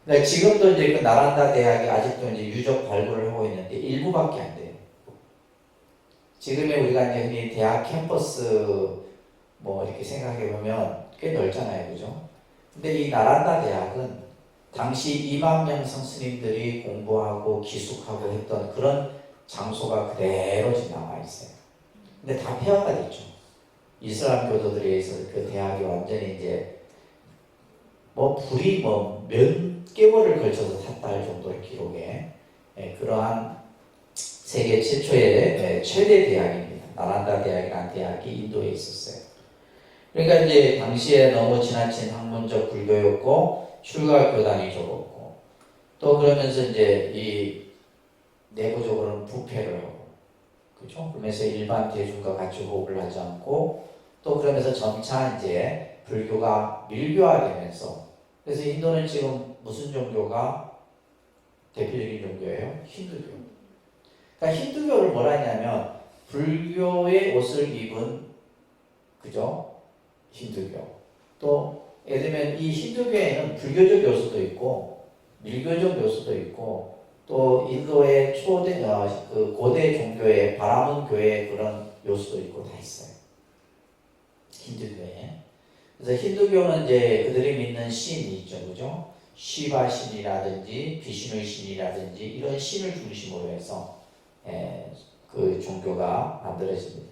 그러니까 지금도 이제 그 나란다 대학이 아직도 이제 유적 발굴을 하고 있는데 일부밖에 안 돼요. 지금의 우리가 이제 흔히 대학 캠퍼스 뭐 이렇게 생각해 보면 꽤 넓잖아요, 그죠? 근데 이 나란다 대학은 당시 2만 명 스님들이 공부하고 기숙하고 했던 그런 장소가 그대로 지금 남아 있어요. 근데 다 폐허가 됐죠. 이슬람 교도들에 의해서 그 대학이 완전히 이제 불이 몇 개월을 걸쳐서 탔다 할 정도의 기록에 그러한 세계 최초의 최대 대학입니다. 나란다 대학이라는 대학이 인도에 있었어요. 그러니까 이제 당시에 너무 지나친 학문적 불교였고 출가 교단이 적었고 또 그러면서 이제 이 내부적으로는 부패를 하고 그죠? 그러면서 일반 대중과 같이 호흡을 하지 않고 또 그러면서 점차 이제 불교가 밀교화되면서 그래서 인도는 지금 무슨 종교가 대표적인 종교예요? 힌두교. 그러니까 힌두교를 뭐라 하냐면 불교의 옷을 입은 그죠? 힌두교. 또 예를 들면 이 힌두교에는 불교적 요소도 있고 밀교적 요소도 있고 또 인도의 그 고대 종교의 바라문 교회 그런 요소도 있고 다 있어요. 힌두교에. 그래서 힌두교는 이제 그들이 믿는 신이 있죠, 그죠? 시바 신이라든지 비슈누 신이라든지 이런 신을 중심으로 해서 그 종교가 만들어집니다.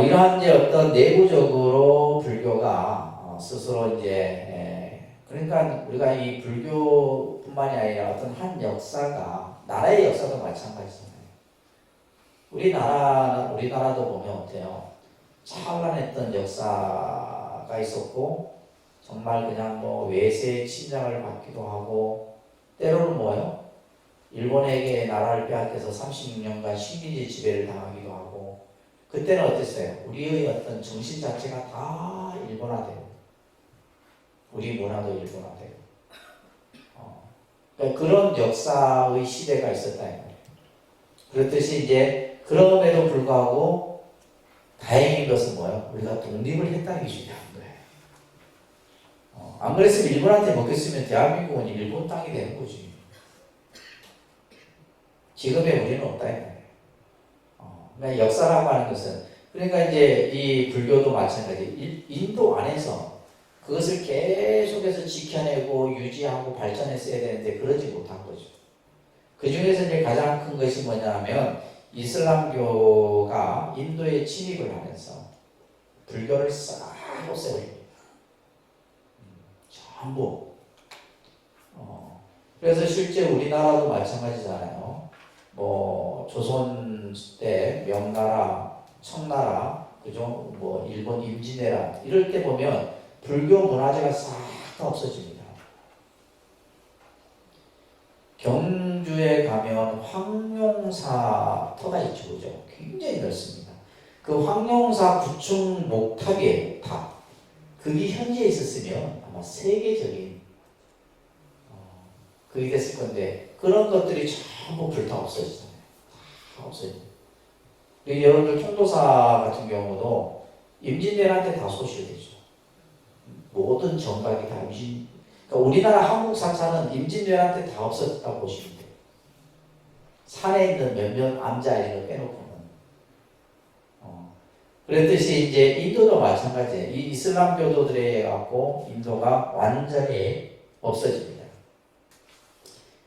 이러한 이제 어떤 내부적으로 불교가 스스로 이제 그러니까 우리가 이 불교뿐만이 아니라 어떤 한 역사가 나라의 역사도 마찬가지잖아요. 우리나라도 보면 어때요? 찬란했던 역사가 있었고 정말 그냥 뭐 외세의 침략을 받기도 하고 때로는 뭐예요? 일본에게 나라를 빼앗겨서 36년간 식민지 지배를 당하기도 하고 그때는 어땠어요? 우리의 어떤 정신 자체가 다 일본화되고 우리 문화도 일본화되고 그러니까 그런 역사의 시대가 있었다 이 말이에요. 그렇듯이 이제 그럼에도 불구하고 다행인 것은 뭐예요? 우리가 독립을 했다는 게 중요한 거예요. 안 그랬으면 일본한테 먹혔으면 대한민국은 일본 땅이 되는 거지. 지금의 우리는 없다 이 말이에요. 그러니까 역사라고 하는 것은 그러니까 이제 이 불교도 마찬가지. 인도 안에서 그것을 계속해서 지켜내고 유지하고 발전했어야 되는데 그러지 못한 거죠. 그 중에서 이제 가장 큰 것이 뭐냐면 이슬람교가 인도에 침입을 하면서 불교를 싹 없애버립니다. 전부. 그래서 실제 우리나라도 마찬가지잖아요. 뭐 조선 때 명나라, 청나라, 그죠? 뭐 일본 임진왜란 이럴 때 보면 불교 문화재가 싹 다 없어집니다. 경주에 가면 황룡사 터가 있죠, 그죠? 굉장히 넓습니다. 그 황룡사 구층 목탑이에요, 탑. 그게 현지에 있었으면 아마 세계적인 그게 됐을 건데 그런 것들이 전부 불타 없어지잖아요. 다 없어집니다. 여러분들 통도사 같은 경우도 임진왜란 때 다 소실되죠. 모든 정각이 다 그러니까 우리나라 한국 사찰은 임진왜란 때 다 없었다고 보시면 돼요. 산에 있는 몇몇 암자 이런 거 빼놓고는. 그랬듯이 이제 인도도 마찬가지예요. 이 이슬람 교도들에 갖고 인도가 완전히 없어집니다.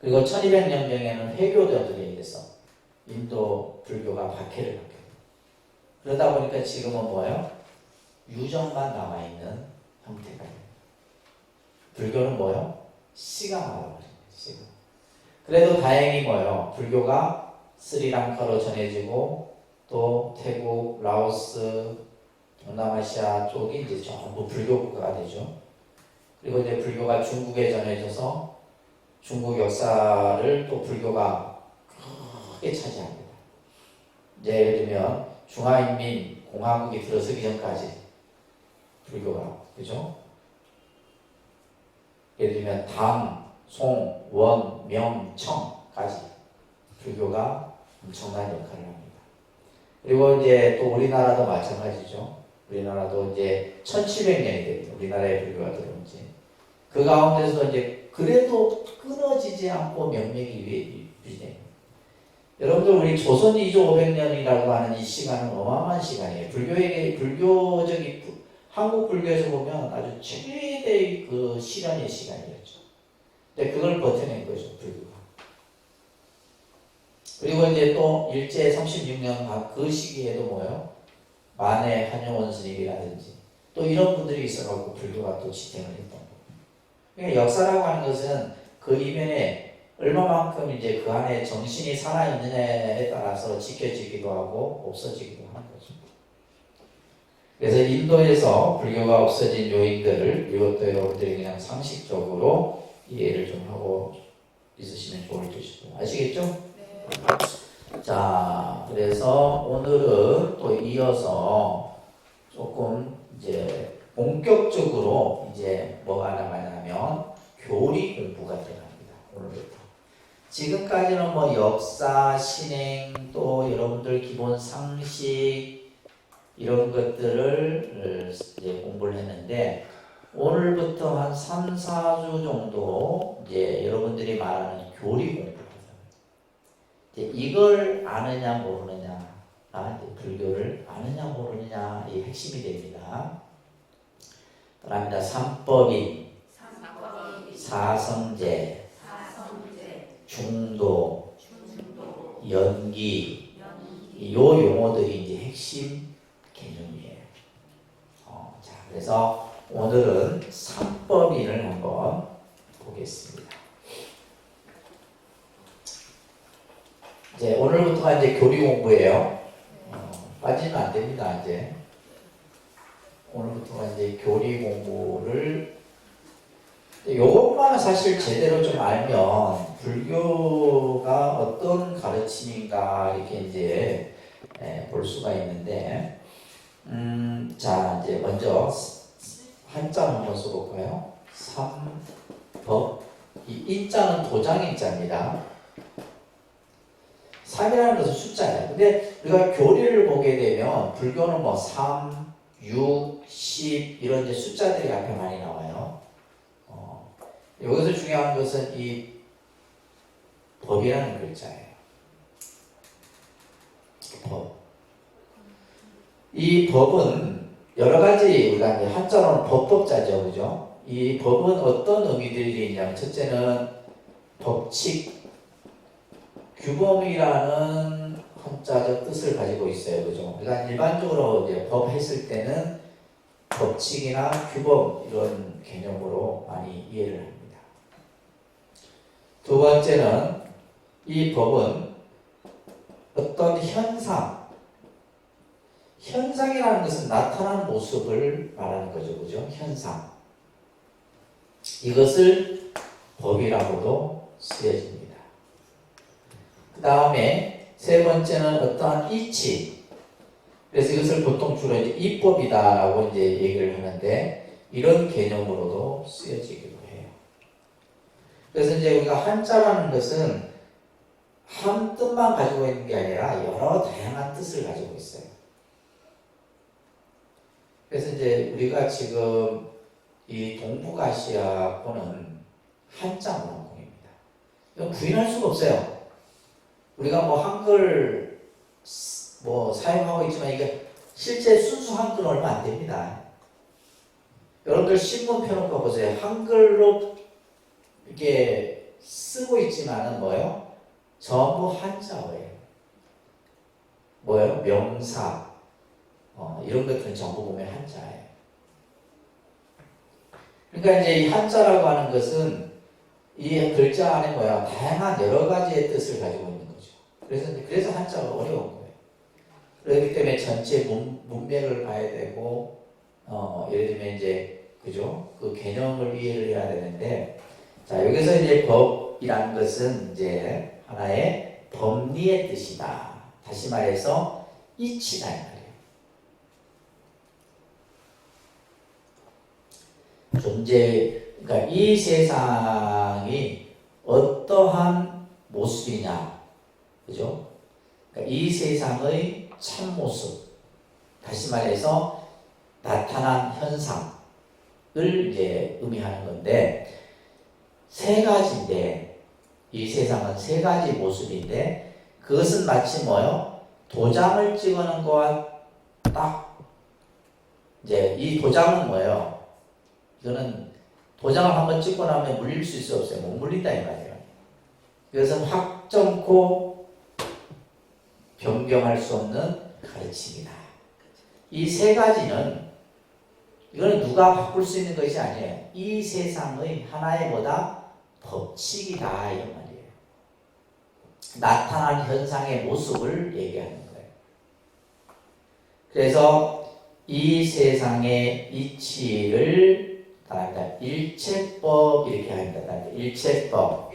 그리고 1200년경에는 회교도들에 의해서 인도 불교가 박해를 받게 됩니다. 그러다 보니까 지금은 뭐예요? 유적만 남아있는 형태가 됩니다. 불교는 뭐예요? 씨가 말아버립니다. 씨가. 그래도 다행히 뭐예요? 불교가 스리랑카로 전해지고 또 태국, 라오스, 동남아시아 쪽이 이제 전부 불교 국가가 되죠. 그리고 이제 불교가 중국에 전해져서 중국 역사를 또 불교가 크게 차지합니다. 이제 예를 들면 중화인민공화국이 들어서기 전까지 불교가 그죠? 예를 들면 당, 송, 원, 명, 청까지 불교가 엄청난 역할을 합니다. 그리고 이제 또 우리나라도 마찬가지죠. 우리나라도 이제 1700년이 됩니다. 우리나라에 불교가 들어온 지. 그 가운데서 이제 그래도 끊어지지 않고 명맥이 유지됩니다. 여러분들 우리 조선 2조 500년이라고 하는 이 시간은 어마어마한 시간이에요. 불교적인 한국 불교에서 보면 아주 최대의 그 시간의 시간이었죠. 근데 그걸 버텨낸 거죠, 불교가. 그리고 이제 또 일제 36년 그 시기에도 뭐예요? 만해 한용원 스님이라든지 또 이런 분들이 있어갖고 불교가 또 지탱을 했던 거예요. 그러니까 역사라고 하는 것은 그 이면에 얼마만큼 이제 그 안에 정신이 살아있느냐에 따라서 지켜지기도 하고 없어지기도 하는 거죠. 그래서 인도에서 불교가 없어진 요인들을 이것도 여러분들이 그냥 상식적으로 이해를 좀 하고 있으시면 좋을 듯이고요. 아시겠죠? 네. 자, 그래서 오늘은 또 이어서 조금 이제 본격적으로 이제 뭐가 나가냐면 교리 공부가 들어갑니다. 오늘부터. 지금까지는 뭐 역사, 신행, 또 여러분들 기본 상식 이런 것들을 이제 공부를 했는데 오늘부터 한 3, 4주 정도 이제 여러분들이 말하는 교리 공부. 이걸 아느냐 모르느냐, 불교를 아느냐 모르느냐 이 핵심이 됩니다. 그럽니다. 삼법인, 사성제, 중도, 연기, 이 용어들이 이제 핵심 개념이에요. 자, 그래서 오늘은 삼법인을 한번 보겠습니다. 이제 오늘부터가 이제 교리 공부예요. 빠지면 안 됩니다. 이제 오늘부터가 이제 교리 공부를 요것만 사실 제대로 좀 알면 불교가 어떤 가르침인가 이렇게 이제 볼 수가 있는데 자 이제 먼저 한자 한번 써볼까요? 삼법 이 인자는 도장 인자입니다. 3이라는 것은 숫자예요. 근데 우리가 교리를 보게 되면 불교는 뭐 3, 6, 10 이런 이제 숫자들이 앞에 많이 나와요. 여기서 중요한 것은 이 법이라는 글자예요. 법. 이 법은 여러 가지 우리가 이제 한자로는 법법자죠, 그죠? 이 법은 어떤 의미들이 있냐면 첫째는 법칙. 규범이라는 한자적 뜻을 가지고 있어요. 그죠? 그러니까 일반적으로 이제 법 했을 때는 법칙이나 규범 이런 개념으로 많이 이해를 합니다. 두 번째는 이 법은 어떤 현상이라는 것은 나타난 모습을 말하는 거죠. 그죠? 현상. 이것을 법이라고도 쓰여집니다. 그 다음에 세 번째는 어떠한 이치. 그래서 이것을 보통 주로 이제 이법이다라고 이제 얘기를 하는데 이런 개념으로도 쓰여지기도 해요. 그래서 이제 우리가 한자라는 것은 한 뜻만 가지고 있는 게 아니라 여러 다양한 뜻을 가지고 있어요. 그래서 이제 우리가 지금 이 동북아시아권은 한자 문화권입니다. 이건 부인할 수가 없어요. 우리가 뭐 한글 뭐 사용하고 있지만 이게 실제 순수 한글은 얼마 안 됩니다. 여러분들 신문 펴놓고 보세요. 한글로 이렇게 쓰고 있지만은 뭐예요? 전부 한자어예요. 뭐예요? 명사 이런 것들은 전부 보면 한자예요. 그러니까 이제 이 한자라고 하는 것은 이 글자 안에 뭐야? 다양한 여러 가지의 뜻을 가지고 있는 거죠. 그래서 한자가 어려운 거예요. 그렇기 때문에 전체 문맥을 봐야 되고, 예를 들면 이제, 그죠? 그 개념을 이해를 해야 되는데, 자, 여기서 이제 법이라는 것은 이제 하나의 법리의 뜻이다. 다시 말해서 이치다, 이 말이에요. 그러니까 이 세상이 어떠한 모습이냐, 그죠? 그러니까 이 세상의 참모습, 다시 말해서 나타난 현상을 이제 의미하는 건데, 세 가지인데, 이 세상은 세 가지 모습인데, 그것은 마치 뭐요? 도장을 찍어놓은 거와 딱, 이제 이 도장은 뭐예요? 이거는 도장을 한번 찍고 나면 물릴 수 있어 없어요? 못 물린다 이 말이에요. 이것은 확정코 변경할 수 없는 가르침이다. 이 세 가지는 이거는 누가 바꿀 수 있는 것이 아니에요. 이 세상의 하나의 뭐다? 법칙이다 이런 말이에요. 나타난 현상의 모습을 얘기하는 거예요. 그래서 이 세상의 이치를 따라합니다. 일체법 이렇게 합니다. 일체법.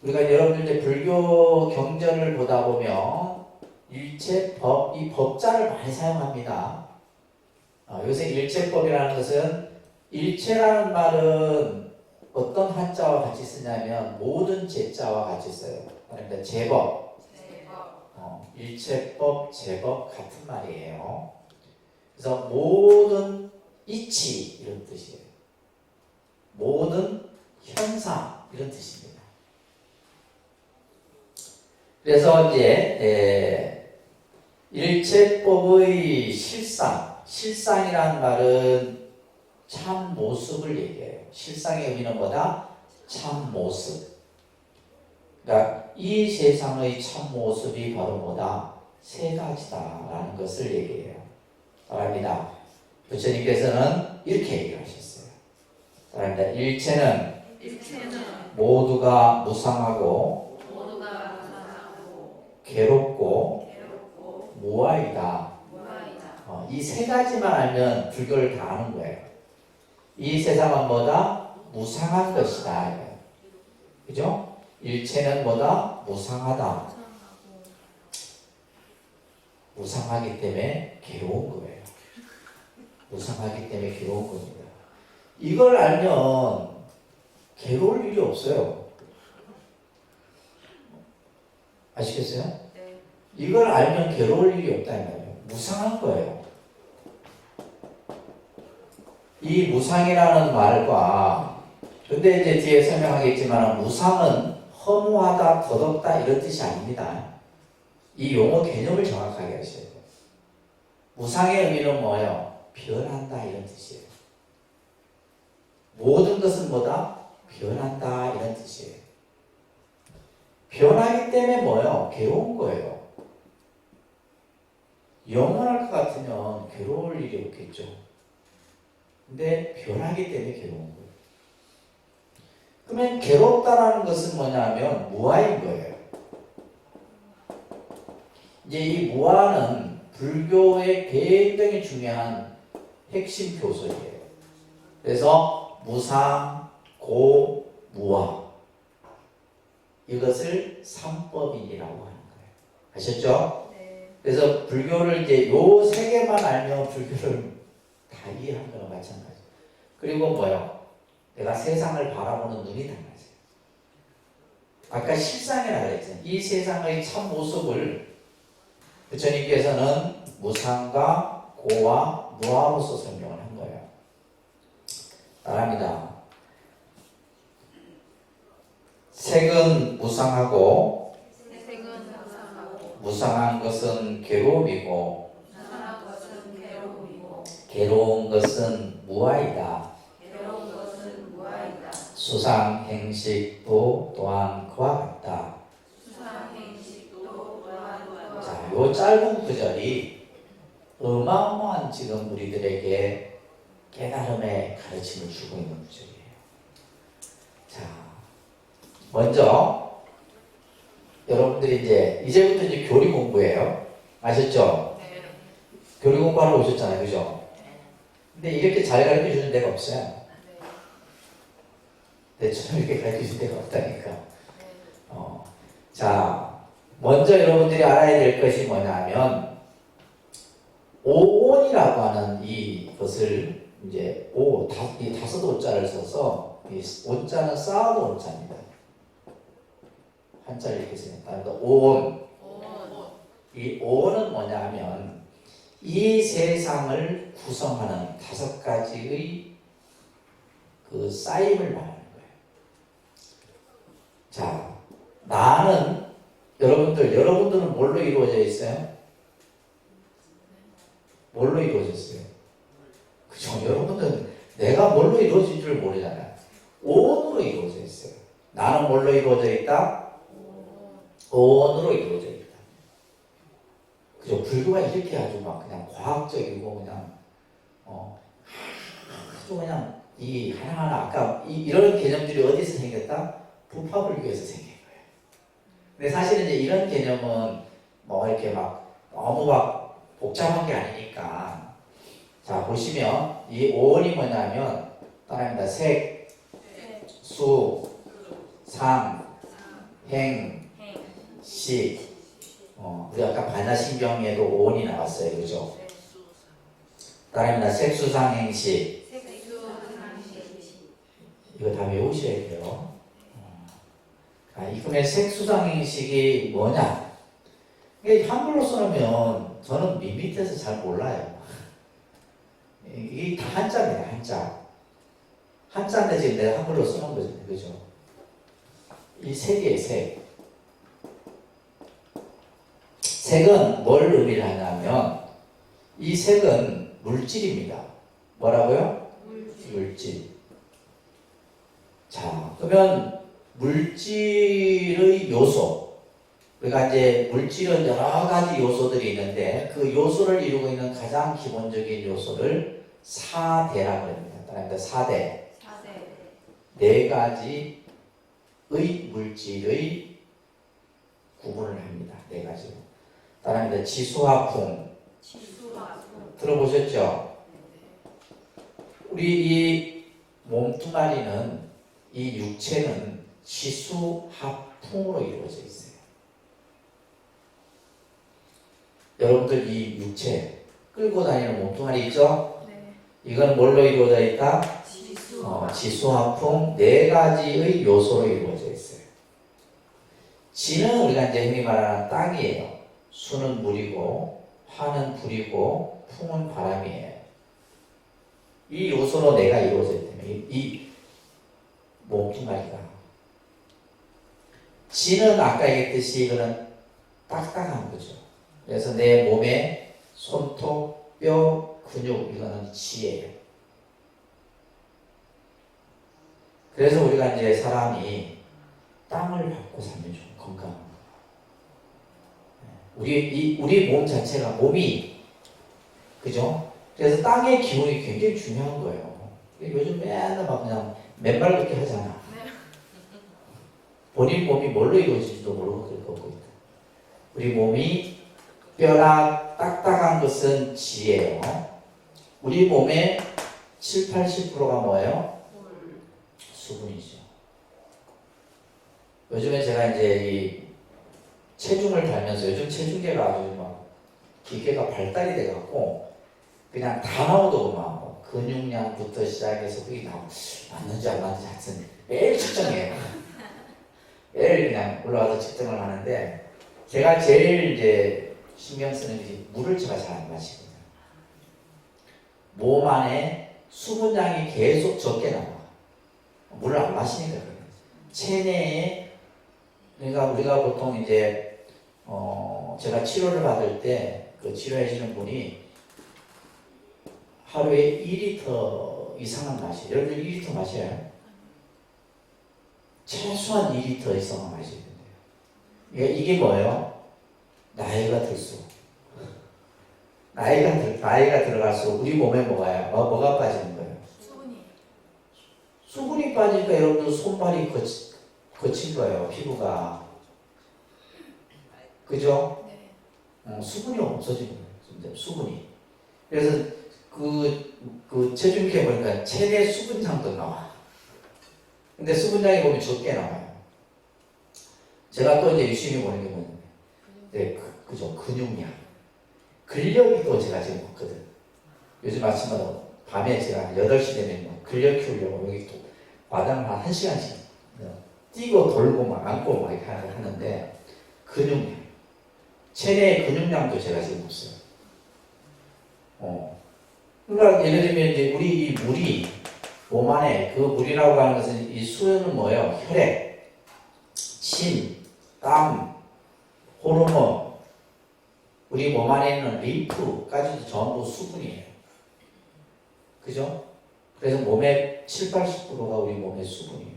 우리가 여러분들 이제 불교 경전을 보다 보면 일체법, 이 법자를 많이 사용합니다. 요새 일체법이라는 것은 일체라는 말은 어떤 한자와 같이 쓰냐면 모든 제자와 같이 써요. 그러니까 제법, 일체법, 제법 같은 말이에요. 그래서 모든 이치 이런 뜻이에요. 모든 현상 이런 뜻입니다. 그래서 이제 일체법의 실상이라는 말은 참 모습을 얘기해요. 실상의 의미는 뭐다? 참 모습. 그러니까 이 세상의 참 모습이 바로 뭐다? 세 가지다라는 것을 얘기해요. 따라합니다. 부처님께서는 이렇게 얘기하셨어요. 따라합니다. 일체는 모두가 무상하고 괴롭고 무아이다. 이 세 가지만 알면 불교를 다 아는 거예요. 이 세상은 뭐다? 무상한 것이다. 그죠? 일체는 뭐다? 무상하다. 무상하기 때문에 괴로운 거예요. 무상하기 때문에 괴로운 겁니다. 이걸 알면 괴로울 일이 없어요. 아시겠어요? 네. 이걸 알면 괴로울 일이 없다는 거예요. 무상한 거예요. 이 무상이라는 말과 근데 이제 뒤에 설명하겠지만 무상은 허무하다, 더덥다 이런 뜻이 아닙니다. 이 용어 개념을 정확하게 하셔야 돼요. 무상의 의미는 뭐예요? 변한다 이런 뜻이에요. 모든 것은 뭐다? 변한다 이런 뜻이에요. 변하기 때문에 뭐예요? 괴로운 거예요. 영원할 것 같으면 괴로울 일이 없겠죠. 근데 변하기 때문에 괴로운 거예요. 그러면 괴롭다라는 것은 뭐냐면 무아인 거예요. 이제 이 무아는 불교의 굉장히 중요한 핵심 교소이에요. 그래서 무상, 고, 무아 이것을 삼법인이라고 하는 거예요. 아셨죠? 네. 그래서 불교를 이제 요 세 개만 알면 불교를 다 이해한 거랑 마찬가지예요. 그리고 뭐요? 내가 세상을 바라보는 눈이 달라져요. 아까 실상이라고 했잖아요. 이 세상의 참 모습을 부처님께서는 무상과 고와 무아로서 설명을 한 거예요. 따라합니다. 색은 무상하고 무상한 것은 괴로움이고 괴로운 것은 무아이다. 수상 행식도 또한 그와 같다. 자, 요 짧은 구절이 어마어마한 지금 우리들에게 깨달음의 가르침을 주고 있는 구절이에요. 자, 먼저 여러분들이 이제부터 이제 교리 공부예요. 아셨죠? 네. 교리 공부하러 오셨잖아요, 그죠? 근데 이렇게 잘 가르쳐 주는 데가 없어요. 대충 이렇게 가르쳐 주는 데가 없다니까. 자, 먼저 여러분들이 알아야 될 것이 뭐냐면 오온이라고 하는 이것을 이제 이 다섯 오자를 써서 이 오자는 쌓아도 오자입니다. 한자를 이렇게 쓰니까 오온. 이 오온은 뭐냐면 이 세상을 구성하는 다섯 가지의 그 쌓임을 말하는 거예요. 자, 나는 여러분들은 뭘로 이루어져 있어요? 뭘로 이루어졌어요? 그죠? 여러분들은 내가 뭘로 이루어진 줄 모르잖아요. 오온으로 이루어져 있어요. 나는 뭘로 이루어져 있다? 오온으로 이루어져 있다. 그죠? 불교가 이렇게 아주 막 그냥 과학적이고 그냥 아주 그냥 이 하나하나 아까 이런 개념들이 어디서 생겼다? 부파불교에서 생긴 거예요. 근데 사실은 이제 이런 개념은 뭐 이렇게 막 너무 막 복잡한 게 아니니까 자 보시면 이 오온이 뭐냐면 따라합니다. 색, 수, 상, 행, 식. 우리 아까 반야신경에도 오온이 나왔어요. 그죠? 다음입니다. 색수상행식. 이거 다 외우셔야 돼요. 이번에 색수상행식이 뭐냐? 이게 한글로 써놓으면 저는 밋밋해서 잘 몰라요. 이게 다 한자입니다. 한자. 한자인데 지금 내가 한글로 써놓은 거죠. 그죠? 이 색이에요. 색. 색은 뭘 의미를 하냐면 이 색은 물질입니다. 뭐라고요? 물질. 자, 그러면 물질의 요소. 우리가 이제 물질은 여러 가지 요소들이 있는데 그 요소를 이루고 있는 가장 기본적인 요소를 사대라고 합니다. 따라합니다. 사대. 네 가지의 물질의 구분을 합니다. 네 가지로. 따라합니다. 지수화풍. 들어보셨죠? 우리 이 몸뚱아리는 이 육체는 지수합풍으로 이루어져 있어요. 여러분들 이 육체 끌고 다니는 몸뚱아리 있죠? 이건 뭘로 이루어져 있다? 지수화풍 네 가지의 요소로 이루어져 있어요. 지는 우리가 이제 흔히 말하는 땅이에요. 수는 물이고 화는 불이고 풍은 바람이에요. 이 요소로 내가 이루어져 있기 때문에 이 몸뚱아리가. 지는 아까 얘기했듯이 이거는 딱딱한 거죠. 그래서 내 몸에 손톱, 뼈, 근육 이거는 지예요. 그래서 우리가 이제 사람이 땅을 받고 살면 좀 건강합니다. 우리 몸 자체가 몸이 그죠? 그래서 땅의 기운이 굉장히 중요한 거예요. 요즘 맨날 막 그냥 맨발 걷기 하잖아. 본인 몸이 뭘로 이루어질지도 모르고 그렇게 걷고 있다. 우리 몸이 뼈나 딱딱한 것은 지예요. 우리 몸의 7, 80%가 뭐예요? 수분이죠. 요즘에 제가 이제 이 체중을 달면서 요즘 체중계가 아주 막 기계가 발달이 돼갖고 그냥 다 나오더구만. 뭐 근육량부터 시작해서 그게 맞는지 안 맞는지 하여튼 매일 측정해요. 매일 그냥 올라와서 측정을 하는데 제가 제일 이제 신경 쓰는 게 물을 제가 잘 안 마시거든요. 몸 안에 수분량이 계속 적게 나와. 물을 안 마시니까 그래요. 체내에 그러니까 우리가 보통 이제 제가 치료를 받을 때 그 치료해 주시는 분이 하루에 2리터 이상은 마셔요. 여러분들 2리터 마셔요? 최소한 2리터 이상은 마셔야 된대요. 이게 뭐예요? 나이가 들수록 나이가 들어갈수록 우리 몸에 뭐가 빠지는 거예요? 수분이 빠지니까 여러분들 손발이 거친 거예요. 피부가. 그죠? 수분이 없어지는 거예요. 수분이. 그래서 그 체중계 보니까 체내 수분량도 나와. 근데 수분량이 보면 적게 나와요. 제가 또 이제 유심히 보는 게 뭐냐면, 네, 그죠? 근육량. 근력이 또 제가 지금 없거든. 요즘 아침마다 밤에 제가 8시 되면 근력 키우려고 여기 또 마당을 한 1시간씩 뛰고 돌고 막 앉고 막 이렇게 하는데 근육량. 체내 근육량도 제가 지금 없어요. 그러니까 예를 들면 이제 우리 이 물이 몸 안에 그 물이라고 하는 것은 이 수는 뭐예요? 혈액, 침, 땀, 호르몬, 우리 몸 안에 있는 림프까지도 전부 수분이에요. 그죠? 그래서 몸의 7, 80%가 우리 몸의 수분이에요.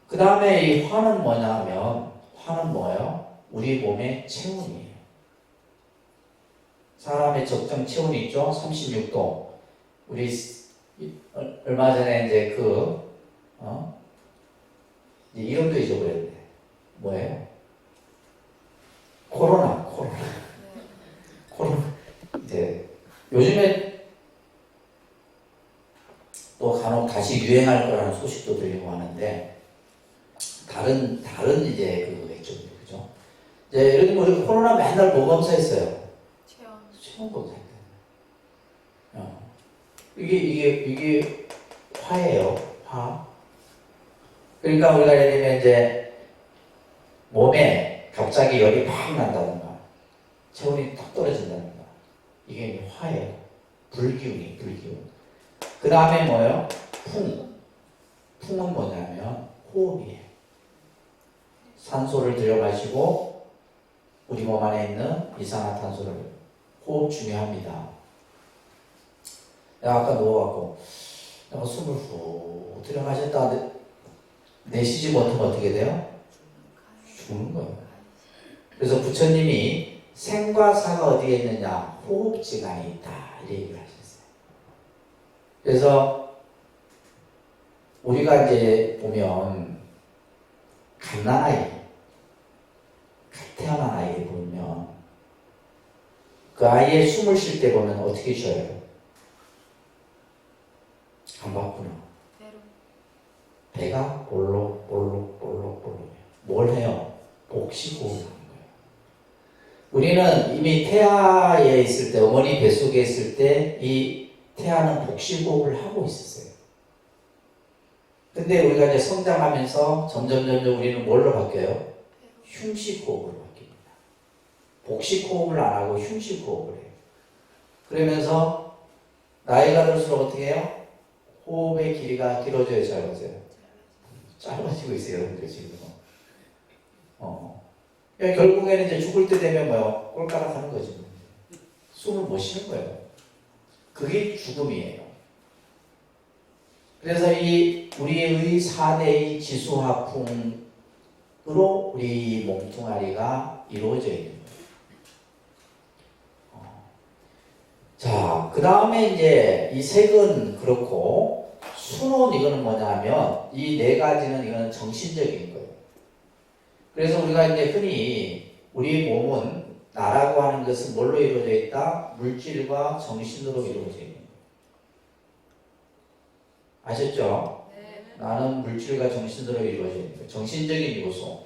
그 다음에 이 화는 뭐냐면 화는 뭐예요? 우리 몸의 체온이에요. 사람의 적정 체온이 있죠? 36도. 우리 얼마 전에 이제 이름도 잊어버렸는데 뭐예요? 코로나. 이제 요즘에 또 간혹 다시 유행할 거라는 소식도 들리고 하는데 다른 이제 그거겠죠. 그죠? 이제 예를 들면 우리 코로나 맨날 뭐 검사했어요? 체온 검사했어요. 이게 화예요. 화. 그러니까 우리가 예를 들면 이제 몸에 갑자기 열이 팍 난다든가 체온이 탁 떨어진다든가 이게 화예요. 불기운. 그 다음에 뭐예요? 풍은 뭐냐면 호흡이에요. 산소를 들여 마시고 우리 몸 안에 있는 이산화탄소를 호흡 중요합니다. 내가 아까 누워갖고 내가 숨을 후 들여 마셨다 내쉬지 못하면 어떻게 돼요? 죽는 거예요. 그래서 부처님이 생과 사가 어디에 있느냐? 호흡지간에 있다. 이렇게 얘기를 하셨어요. 그래서 우리가 이제 보면 갓난아이, 갓 태어난 아이를 보면 그 아이의 숨을 쉴 때 보면 어떻게 쉬어요? 안 바꾸나? 배가 볼록볼록 뭘 해요? 복식호흡을 하는 거예요. 우리는 이미 태아에 있을 때, 어머니 뱃속에 있을 때 이 태아는 복식호흡을 하고 있었어요. 근데 우리가 이제 성장하면서 점점 우리는 뭘로 바뀌어요? 흉식호흡으로 바뀝니다. 복식호흡을 안 하고 흉식호흡을 해요. 그러면서 나이가 들수록 어떻게 해요? 호흡의 길이가 길어져요, 짧아져요? 짧아지고 있어요, 여러분들 지금. 그러니까 결국에는 이제 죽을 때 되면 뭐요? 꼴가락 하는 거지. 숨을 못 쉬는 거예요. 그게 죽음이에요. 그래서 이 우리의 4대의 지수화풍으로 우리 몸뚱아리가 이루어져 있는 거예요. 자, 그 다음에 이제 이 색은 그렇고 수는 이거는 뭐냐면 이 네 가지는 이거는 정신적인 거예요. 그래서 우리가 이제 흔히 우리 몸은 나라고 하는 것은 뭘로 이루어져 있다? 물질과 정신으로 이루어져 있는 거예요. 아셨죠? 네. 나는 물질과 정신으로 이루어져 있는 거예요. 정신적인 요소.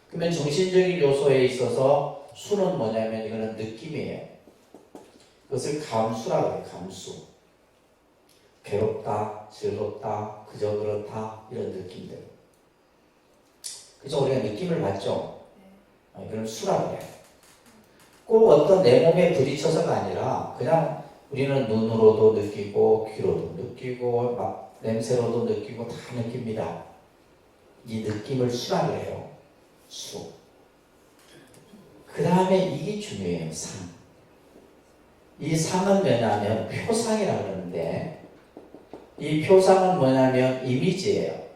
그러면 정신적인 요소에 있어서 수는 뭐냐면 이거는 느낌이에요. 그것을 감수라고 해요. 감수. 괴롭다, 즐겁다, 그저 그렇다 이런 느낌들. 그래서 우리가 느낌을 받죠. 그럼 수라고 해요. 꼭 어떤 내 몸에 부딪혀서가 아니라 그냥 우리는 눈으로도 느끼고 귀로도 느끼고 막 냄새로도 느끼고 다 느낍니다. 이 느낌을 수라고 해요. 수. 그 다음에 이게 중요해요. 상. 이 상은 뭐냐면 표상이라고 그러는데 이 표상은 뭐냐면 이미지예요.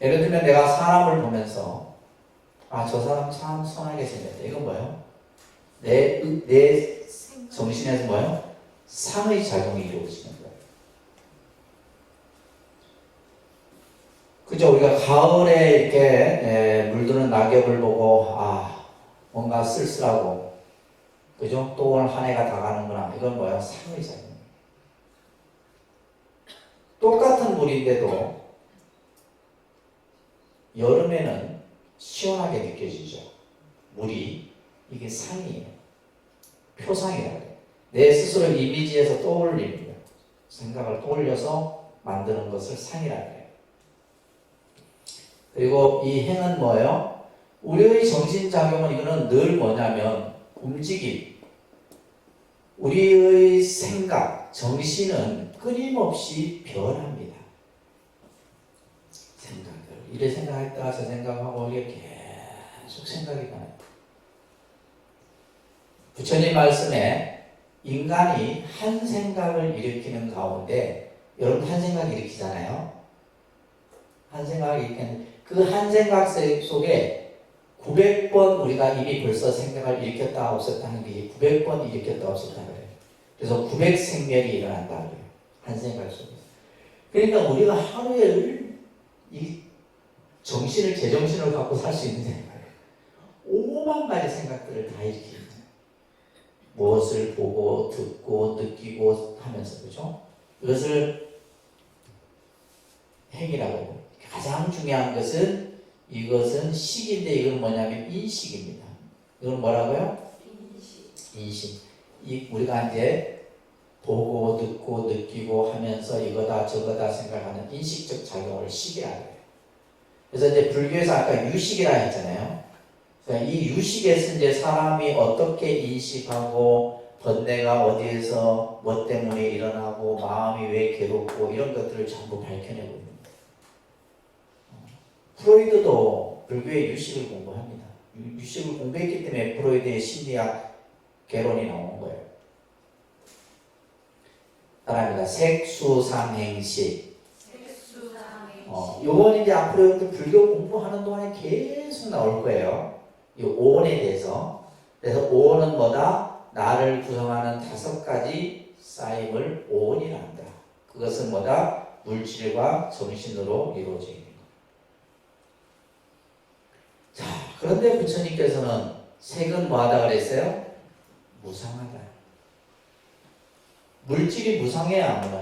예를 들면 내가 사람을 보면서 저 사람 참 선하게 생겼다. 이건 뭐예요? 내 정신에서 뭐예요? 상의 작용이 이루어지는 거예요. 그죠? 우리가 가을에 이렇게 물드는 낙엽을 보고 뭔가 쓸쓸하고 그죠? 또 오늘 한 해가 다 가는구나. 이건 뭐야? 상의 작용. 똑같은 물인데도 여름에는 시원하게 느껴지죠. 물이. 이게 상이에요. 표상이라고 해요. 내 스스로 이미지에서 떠올리는 거예요. 생각을 떠올려서 만드는 것을 상이라고 해요. 그리고 이 행은 뭐예요? 우리의 정신작용은 이거는 늘 뭐냐면 움직임. 우리의 생각, 정신은 끊임없이 변합니다. 생각을. 이래 생각했다가 저 생각하고 이게 계속 생각이 가요. 부처님 말씀에 인간이 한 생각을 일으키는 가운데 여러분 한 생각 일으키잖아요. 한 생각을 일으키는 그 한 생각 속에 900번 우리가 이미 벌써 생각을 일으켰다 없었다 하는 게 900번 일으켰다 없었다 그래요. 그래서 900생멸이 일어난다 그래요. 한 생각 속에. 그러니까 우리가 하루에 이 정신을 제정신을 갖고 살 수 있는 생각이에요. 5만 가지 생각들을 다 일으키는 거예요. 무엇을 보고 듣고 느끼고 하면서 그죠? 이것을 행위라고. 가장 중요한 것은 이것은 식인데 이건 뭐냐면 인식입니다. 이건 뭐라고요? 인식. 우리가 이제 보고 듣고 느끼고 하면서 이거다 저거다 생각하는 인식적 작용을 식이라고 해요. 그래서 이제 불교에서 아까 유식이라 했잖아요. 그러니까 이 유식에서 이제 사람이 어떻게 인식하고 번뇌가 어디에서 뭐 때문에 일어나고 마음이 왜 괴롭고 이런 것들을 전부 밝혀내고 있습니다. 프로이드도 불교의 유식을 공부합니다. 유식을 공부했기 때문에 프로이드의 심리학 개론이 나온 거예요. 따라합니다. 색수삼행식. 요건 이제 앞으로 여러분들 불교 공부하는 동안에 계속 나올 거예요. 이 오온에 대해서. 그래서 오온은 뭐다? 나를 구성하는 5가지 쌓임을 오온이라 한다. 그것은 뭐다? 물질과 정신으로 이루어져 있는 것. 자, 그런데 부처님께서는 색은 뭐하다 그랬어요? 무상하다. 물질이 무상해야 안 무나?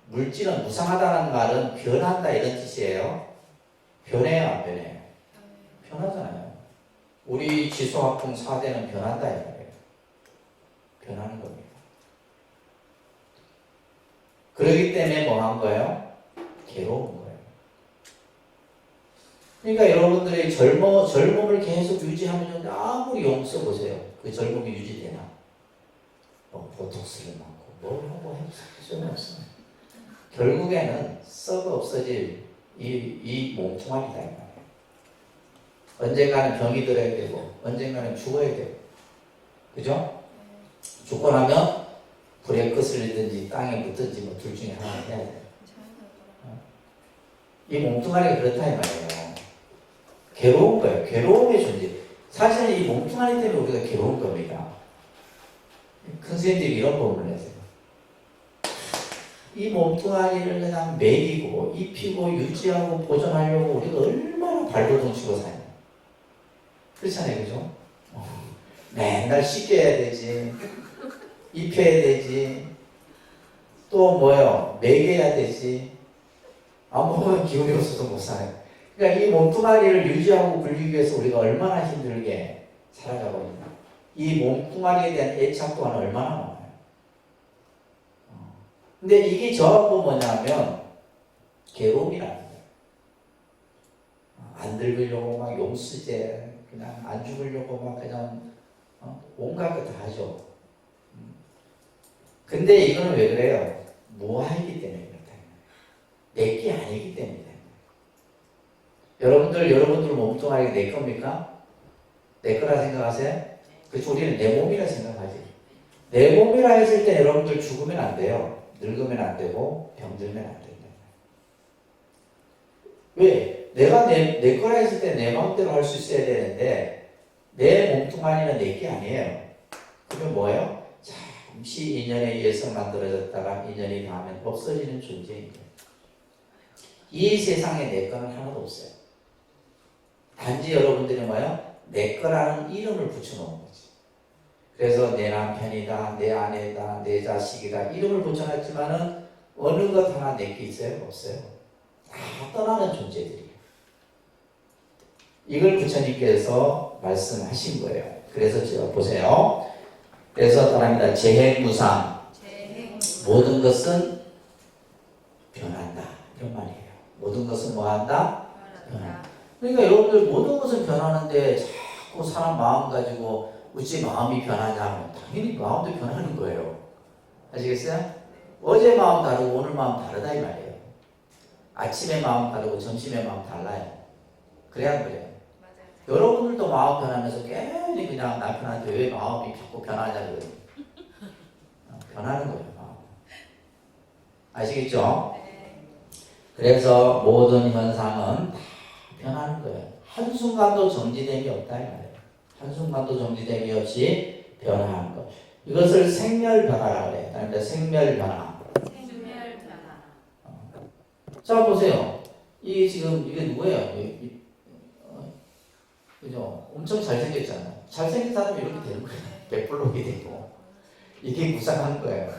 물질은 무상하다는 말은 변한다 이런 뜻이에요. 변해요, 안 변해요? 변하잖아요. 우리 지수화풍 4대는 변한다 이 말이에요. 변하는 겁니다. 그렇기 때문에 뭐 한 거예요? 괴로운 거예요. 그러니까 여러분들이 젊음을 계속 유지하면 아무리 용 써보세요. 그 젊음이 유지되나? 보톡스를 맞고 뭘 하고 해도 소용없어요. 결국에는 썩어 없어질 이 몸뚱아리다 이 말이에요. 언젠가는 병이 들어야 되고 언젠가는 죽어야 되고 그죠? 죽고 나면 불에 끄슬리든지 땅에 묻든지 뭐 둘 중에 하나 해야 돼요. 이 몸뚱아리가 그렇다 이 말이에요. 괴로운 거예요. 괴로움의 존재. 사실은 이 몸뚱아리 때문에 우리가 괴로운 겁니다. 큰 선생님들이 이런 법을 내세요. 이 몸뚱아리를 그냥 먹이고 입히고 유지하고 보존하려고 우리가 얼마나 발버둥 치고 사냐. 그렇잖아요, 그죠? 맨날 씻겨야 되지, 입혀야 되지, 또 뭐요? 먹여야 되지. 안 먹으면 기운이 없어서 못 살아요. 그러니까 이 몸뚱아리를 유지하고 굴리기 위해서 우리가 얼마나 힘들게 살아가고 있나. 이 몸뚱아리에 대한 애착 또한 얼마나 많아요. 근데 이게 저하고 뭐냐면 괴로움이라는 거예요. 안 들으려고 막 용수제 그냥 안 죽으려고 막 그냥 온갖 것 다 하죠. 근데 이거는 왜 그래요? 무아이기 때문에 그렇다. 내게 아니기 때문에. 여러분들 몸뚱아리가 내 겁니까? 내 거라 생각하세요? 그래서 우리는 내 몸이라 생각하지. 내 몸이라 했을 때 여러분들 죽으면 안 돼요. 늙으면 안 되고 병들면 안 된다. 왜? 내가 내 거라 했을 때 내 마음대로 할 수 있어야 되는데 내 몸뚱아리는 내 게 아니에요. 그러면 뭐예요? 잠시 인연에 의해서 만들어졌다가 인연이 닿으면 없어지는 존재인 거예요. 이 세상에 내 거는 하나도 없어요. 단지 여러분들이 뭐예요? 내 거라는 이름을 붙여놓은 거지. 그래서 내 남편이다, 내 아내다, 내 자식이다 이름을 붙여놨지만은 어느 것 하나 내 게 있어요? 없어요. 다 떠나는 존재들이에요. 이걸 부처님께서 말씀하신 거예요. 그래서 제가 보세요. 그래서 따라합니다. 재행무상. 모든 것은 변한다. 이런 말이에요. 모든 것은 뭐한다? 변한다. 그러니까 여러분들 모든 것은 변하는데 자꾸 사람 마음 가지고 어찌 마음이 변하냐? 당연히 마음도 변하는 거예요. 아시겠어요? 어제 마음 다르고 오늘 마음 다르다 이 말이에요. 아침에 마음 다르고 점심에 마음 달라요. 그래야 그래요. 맞아요. 여러분들도 마음 변하면서 괜히 그냥 남편한테 왜 마음이 자꾸 변하냐 그래요. 변하는 거예요. 마음. 아시겠죠? 네. 그래서 모든 현상은 다 변하는 거예요. 한순간도 정지됨이 없다 이 말이에요. 한순간도 정지됨이 없이 변화하는 것. 이것을 생멸변화라고 그래요. 그러니까 생멸변화. 생멸변화. 자 보세요. 이게 지금 이게 누구예요? 그죠? 엄청 잘생겼잖아요. 잘생긴 사람이 이렇게 되는 거예요. 백블록이 되고 이게 무상한 거예요.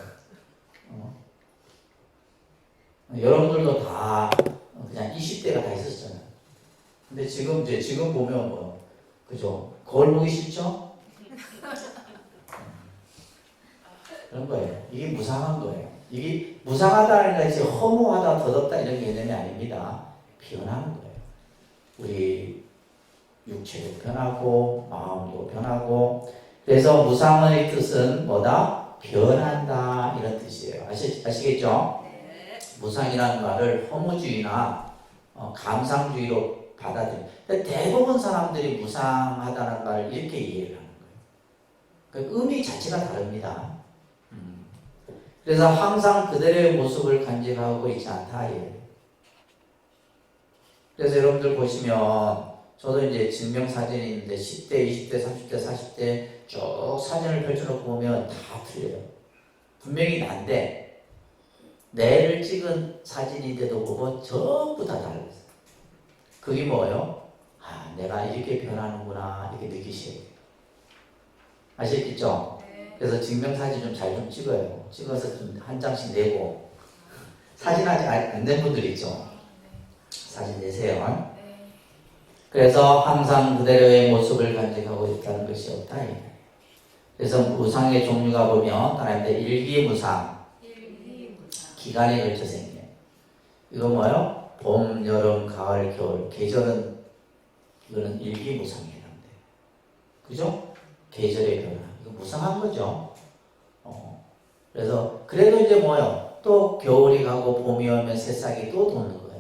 여러분들도 다 그냥 20대가 다 있었잖아요. 근데 지금 보면 뭐, 그죠? 거울 보기 싫죠? 그런 거예요. 이게 무상한 거예요. 이게 무상하다는 것이 허무하다, 더럽다 이런 개념이 아닙니다. 변하는 거예요. 우리 육체도 변하고 마음도 변하고 그래서 무상의 뜻은 뭐다? 변한다 이런 뜻이에요. 아시겠죠? 네. 무상이라는 말을 허무주의나 감상주의로 받아들여요. 대부분 사람들이 무상하다는 말을 이렇게 이해를 하는 거예요. 그 의미 자체가 다릅니다. 그래서 항상 그대로의 모습을 간직하고 있지 않다. 그래서 여러분들 보시면 저도 이제 증명사진이 있는데 10대, 20대, 30대, 40대 쭉 사진을 펼쳐놓고 보면 다 틀려요. 분명히 난데 내를 찍은 사진인데도 보고 전부 다 달라요. 그게 뭐예요? 아, 내가 이렇게 변하는구나 이렇게 느끼셔야 돼요. 아시겠죠? 그래서 증명사진 좀 잘 좀 찍어요. 찍어서 좀 한 장씩 내고 사진 아직 안 낸 분들 있죠? 사진 내세요. 그래서 항상 그대로의 모습을 간직하고 있다는 것이 없다. 그래서 무상의 종류가 보면 하나님들 일기무상, 기간에 걸쳐 생겨요. 이거 뭐예요? 봄, 여름, 가을, 겨울. 계절은 이거는 일기무상에 해당돼요. 그죠? 계절의 변화. 이거 무상한 거죠. 그래서 그래도 이제 뭐예요? 또 겨울이 가고 봄이 오면 새싹이 또 도는 거예요.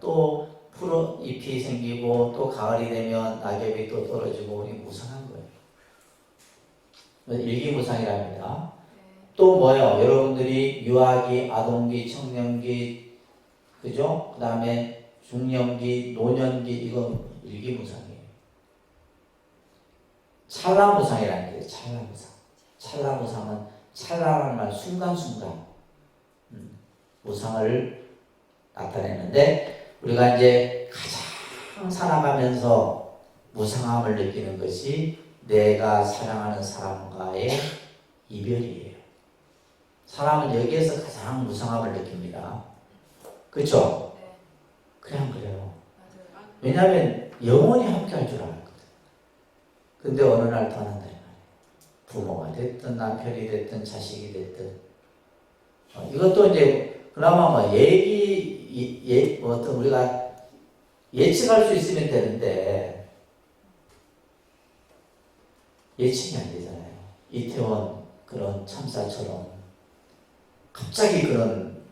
또 푸른 잎이 생기고 또 가을이 되면 낙엽이 또 떨어지고 이게 무상한 거예요. 일기무상이랍니다. 또 뭐예요? 여러분들이 유아기, 아동기, 청년기, 그죠? 그 다음에 중년기, 노년기 이건 일기무상이에요. 찰나무상이라는 게 찰나무상. 찰나무상은 찰나라는 말 순간순간 무상을 나타내는데 우리가 이제 가장 살아가면서 무상함을 느끼는 것이 내가 사랑하는 사람과의 이별이에요. 사람은 여기에서 가장 무상함을 느낍니다. 그렇죠? 그냥 그래요. 왜냐하면 영원히 함께 할 줄 알았거든. 근데 어느 날 떠난다. 부모가 됐든 남편이 됐든 자식이 됐든 이것도 이제 그나마 뭐 어떤 우리가 예측할 수 있으면 되는데 예측이 안 되잖아요. 이태원 그런 참사처럼 갑자기 그런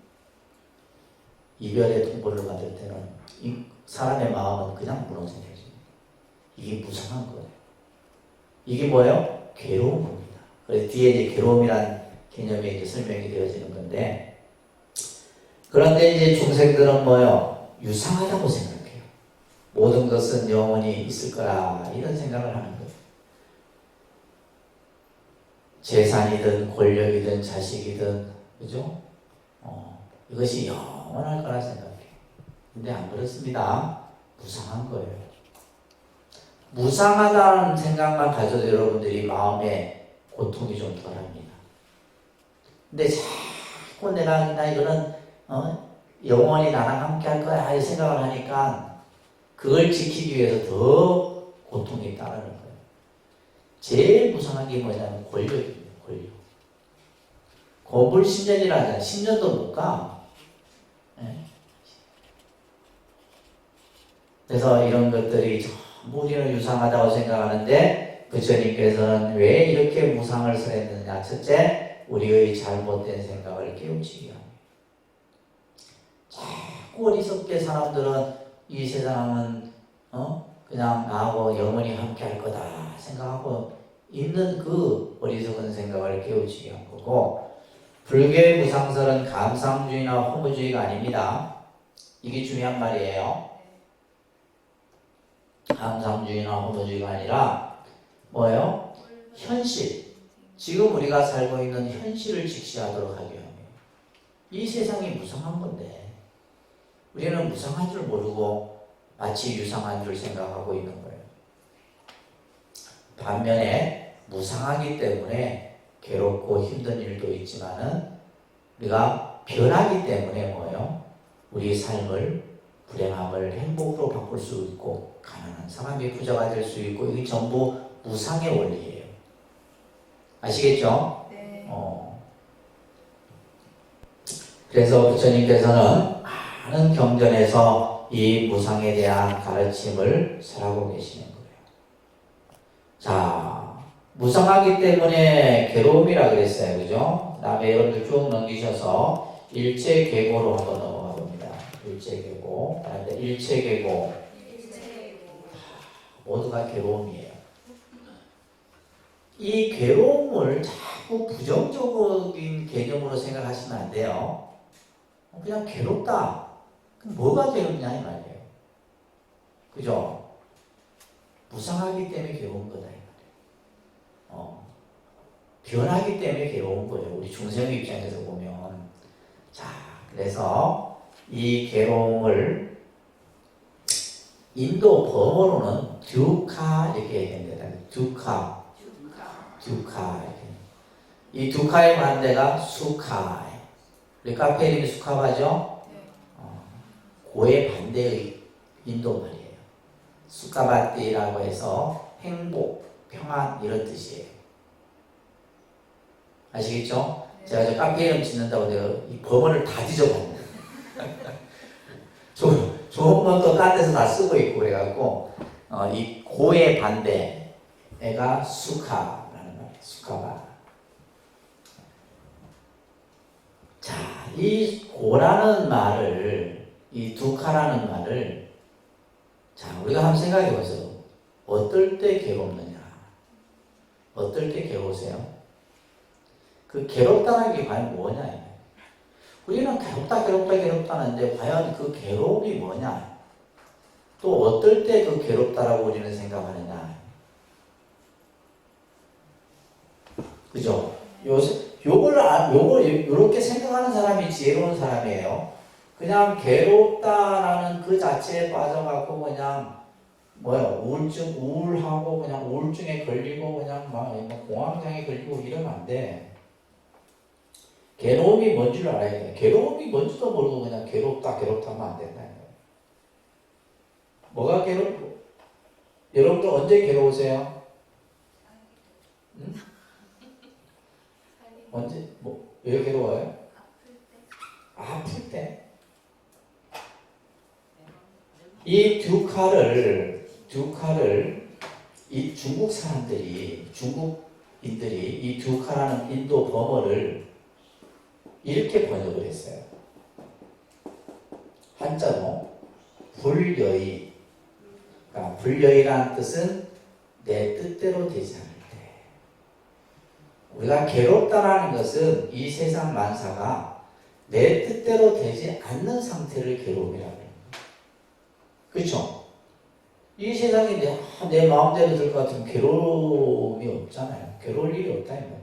이별의 통보를 받을 때는 사람의 마음은 그냥 무너져요. 이게 무상한 거예요. 이게 뭐예요? 괴로운 겁니다. 그래서 뒤에 이제 괴로움이란 개념이 이제 설명이 되어지는 건데, 그런데 이제 중생들은 뭐예요? 유상하다고 생각해요. 모든 것은 영원히 있을 거라 이런 생각을 하는 거예요. 재산이든 권력이든 자식이든 그죠? 이것이 영원할 거라 생각해요. 근데 안 그렇습니다. 무상한 거예요. 무상하다는 생각만 가져도 여러분들이 마음에 고통이 좀 덜합니다. 근데 자꾸 내가 이거는 영원히 나랑 함께 할 거야 이 생각을 하니까 그걸 지키기 위해서 더 고통이 따르는 거예요. 제일 무상한 게 뭐냐면 권력입니다. 권력. 건불 10년이라잖아요. 10년도 못 가. 네. 그래서 이런 것들이 전부 우리는 유상하다고 생각하는데 부처님께서는 왜 이렇게 무상을 설했느냐. 첫째, 우리의 잘못된 생각을 깨우치게 합니다. 자꾸 어리석게 사람들은 이 세상은 그냥 나하고 영원히 함께 할 거다 생각하고 있는 그 어리석은 생각을 깨우치게 한 거고, 불교의 무상설은 감상주의나 허무주의가 아닙니다. 이게 중요한 말이에요. 감상주의나 허무주의가 아니라 뭐예요? 현실. 지금 우리가 살고 있는 현실을 직시하도록 하게 합니다. 이 세상이 무상한 건데 우리는 무상한 줄 모르고 마치 유상한 줄 생각하고 있는 거예요. 반면에 무상하기 때문에 괴롭고 힘든 일도 있지만은 우리가 변하기 때문에 뭐예요? 우리 삶을 불행함을 행복으로 바꿀 수 있고 가난한 사람이 부자가 될 수 있고 이게 전부 무상의 원리예요. 아시겠죠? 네. 그래서 부처님께서는 많은 경전에서 이 무상에 대한 가르침을 설하고 계시는 거예요. 자, 무상하기 때문에 괴로움이라 그랬어요. 그죠? 다음에 여러분들 쭉 넘기셔서 일체계고로 한번 넘어가 봅니다. 일체계고. 다음에 일체계고. 모두가 괴로움이에요. 이 괴로움을 자꾸 부정적인 개념으로 생각하시면 안 돼요. 그냥 괴롭다. 그럼 뭐가 괴롭냐 이 말이에요. 그죠? 무상하기 때문에 괴로운 거다 이 말이에요. 변하기 때문에 괴로운 거예요. 우리 중생의 입장에서 보면. 자, 그래서 이 괴로움을 인도 범어로는 듀카 이렇게 얘기합니다. 듀카 이렇게. 이 듀카의 반대가 수카. 우리 카페 이름이 수카바죠? 고의 반대의 인도 말이에요. 수카바띠라고 해서 행복, 평안 이런 뜻이에요. 아시겠죠? 제가 저 카페 이름 짓는다고 내가 이 범어를 다 뒤져봤네. 좋은 것도 딴 데서 다 쓰고 있고 그래갖고 이 고의 반대가 수카라는 말이에요. 수카바. 자, 이 고라는 말을, 이 두카라는 말을, 자, 우리가 한번 생각해 보세요. 어떨 때 괴롭느냐? 어떨 때 괴로우세요? 그 괴롭다는 게 과연 뭐냐? 우리는 괴롭다는데 과연 그 괴로움이 뭐냐? 또 어떨 때 그 괴롭다라고 우리는 생각하느냐? 그죠? 요걸 이렇게 생각하는 사람이 지혜로운 사람이에요. 그냥 괴롭다라는 그 자체에 빠져갖고 그냥 우울하고 그냥 우울증에 걸리고 그냥 막 공황장애 걸리고 이러면 안 돼. 괴로움이 뭔지를 알아야 돼. 괴로움이 뭔지도 모르고 그냥 괴롭다 하면 안 된다. 뭐가 괴롭고? 여러분들 언제 괴로우세요? 응? 언제? 왜 괴로워요? 아플 때. 이 듀카를 이 중국인들이 이 듀카라는 인도 범어를 이렇게 번역을 했어요. 한자로 불여의. 그러니까 불여의라는 뜻은 내 뜻대로 되지 않을 때. 우리가 괴롭다라는 것은 이 세상 만사가 내 뜻대로 되지 않는 상태를 괴로움이라고 합니다. 그렇죠? 이 세상이 내 마음대로 될 것 같으면 괴로움이 없잖아요. 괴로울 일이 없다 이 말이에요.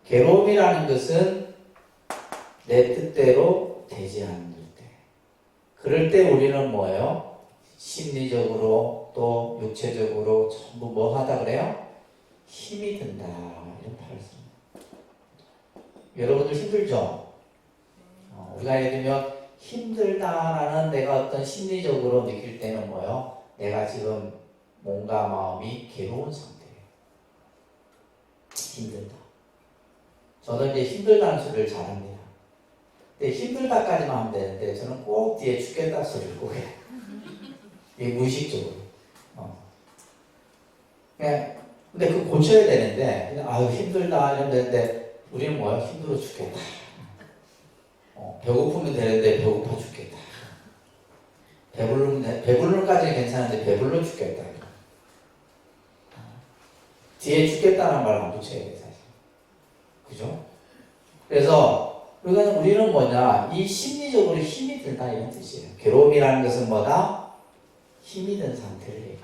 괴로움이라는 것은 내 뜻대로 되지 않는 때. 그럴 때 우리는 뭐예요? 심리적으로 또 육체적으로 전부 뭐 하다 그래요? 힘이 든다. 이런 말을 씁니다. 여러분들 힘들죠? 우리가 예를 들면 힘들다라는 내가 어떤 심리적으로 느낄 때는 뭐예요? 내가 지금 몸과 마음이 괴로운 상태예요. 힘들다. 저는 이제 힘들다는 소리를 잘합니다. 근데 힘들다까지만 하면 되는데 저는 꼭 뒤에 죽겠다 소리를 꼭 해요. 이게 무의식적으로. 근데 그거 고쳐야 되는데 그냥 아유 힘들다 이러면 되는데 우리는 뭐야? 힘들어 죽겠다. 배고프면 되는데 배고파 죽겠다. 배부르는까지는 괜찮은데 배불러 죽겠다. 뒤에 죽겠다는 말 안 붙여야 돼 사실. 그죠? 그래서 우리는 뭐냐? 이 심리적으로 힘이 들다 이런 뜻이에요. 괴로움이라는 것은 뭐다? 힘이 든 상태를 얘기해요.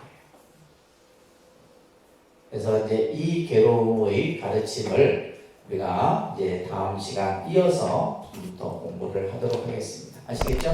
그래서 이제 이 괴로움의 가르침을 우리가 이제 다음 시간 이어서 좀 더 공부를 하도록 하겠습니다. 아시겠죠?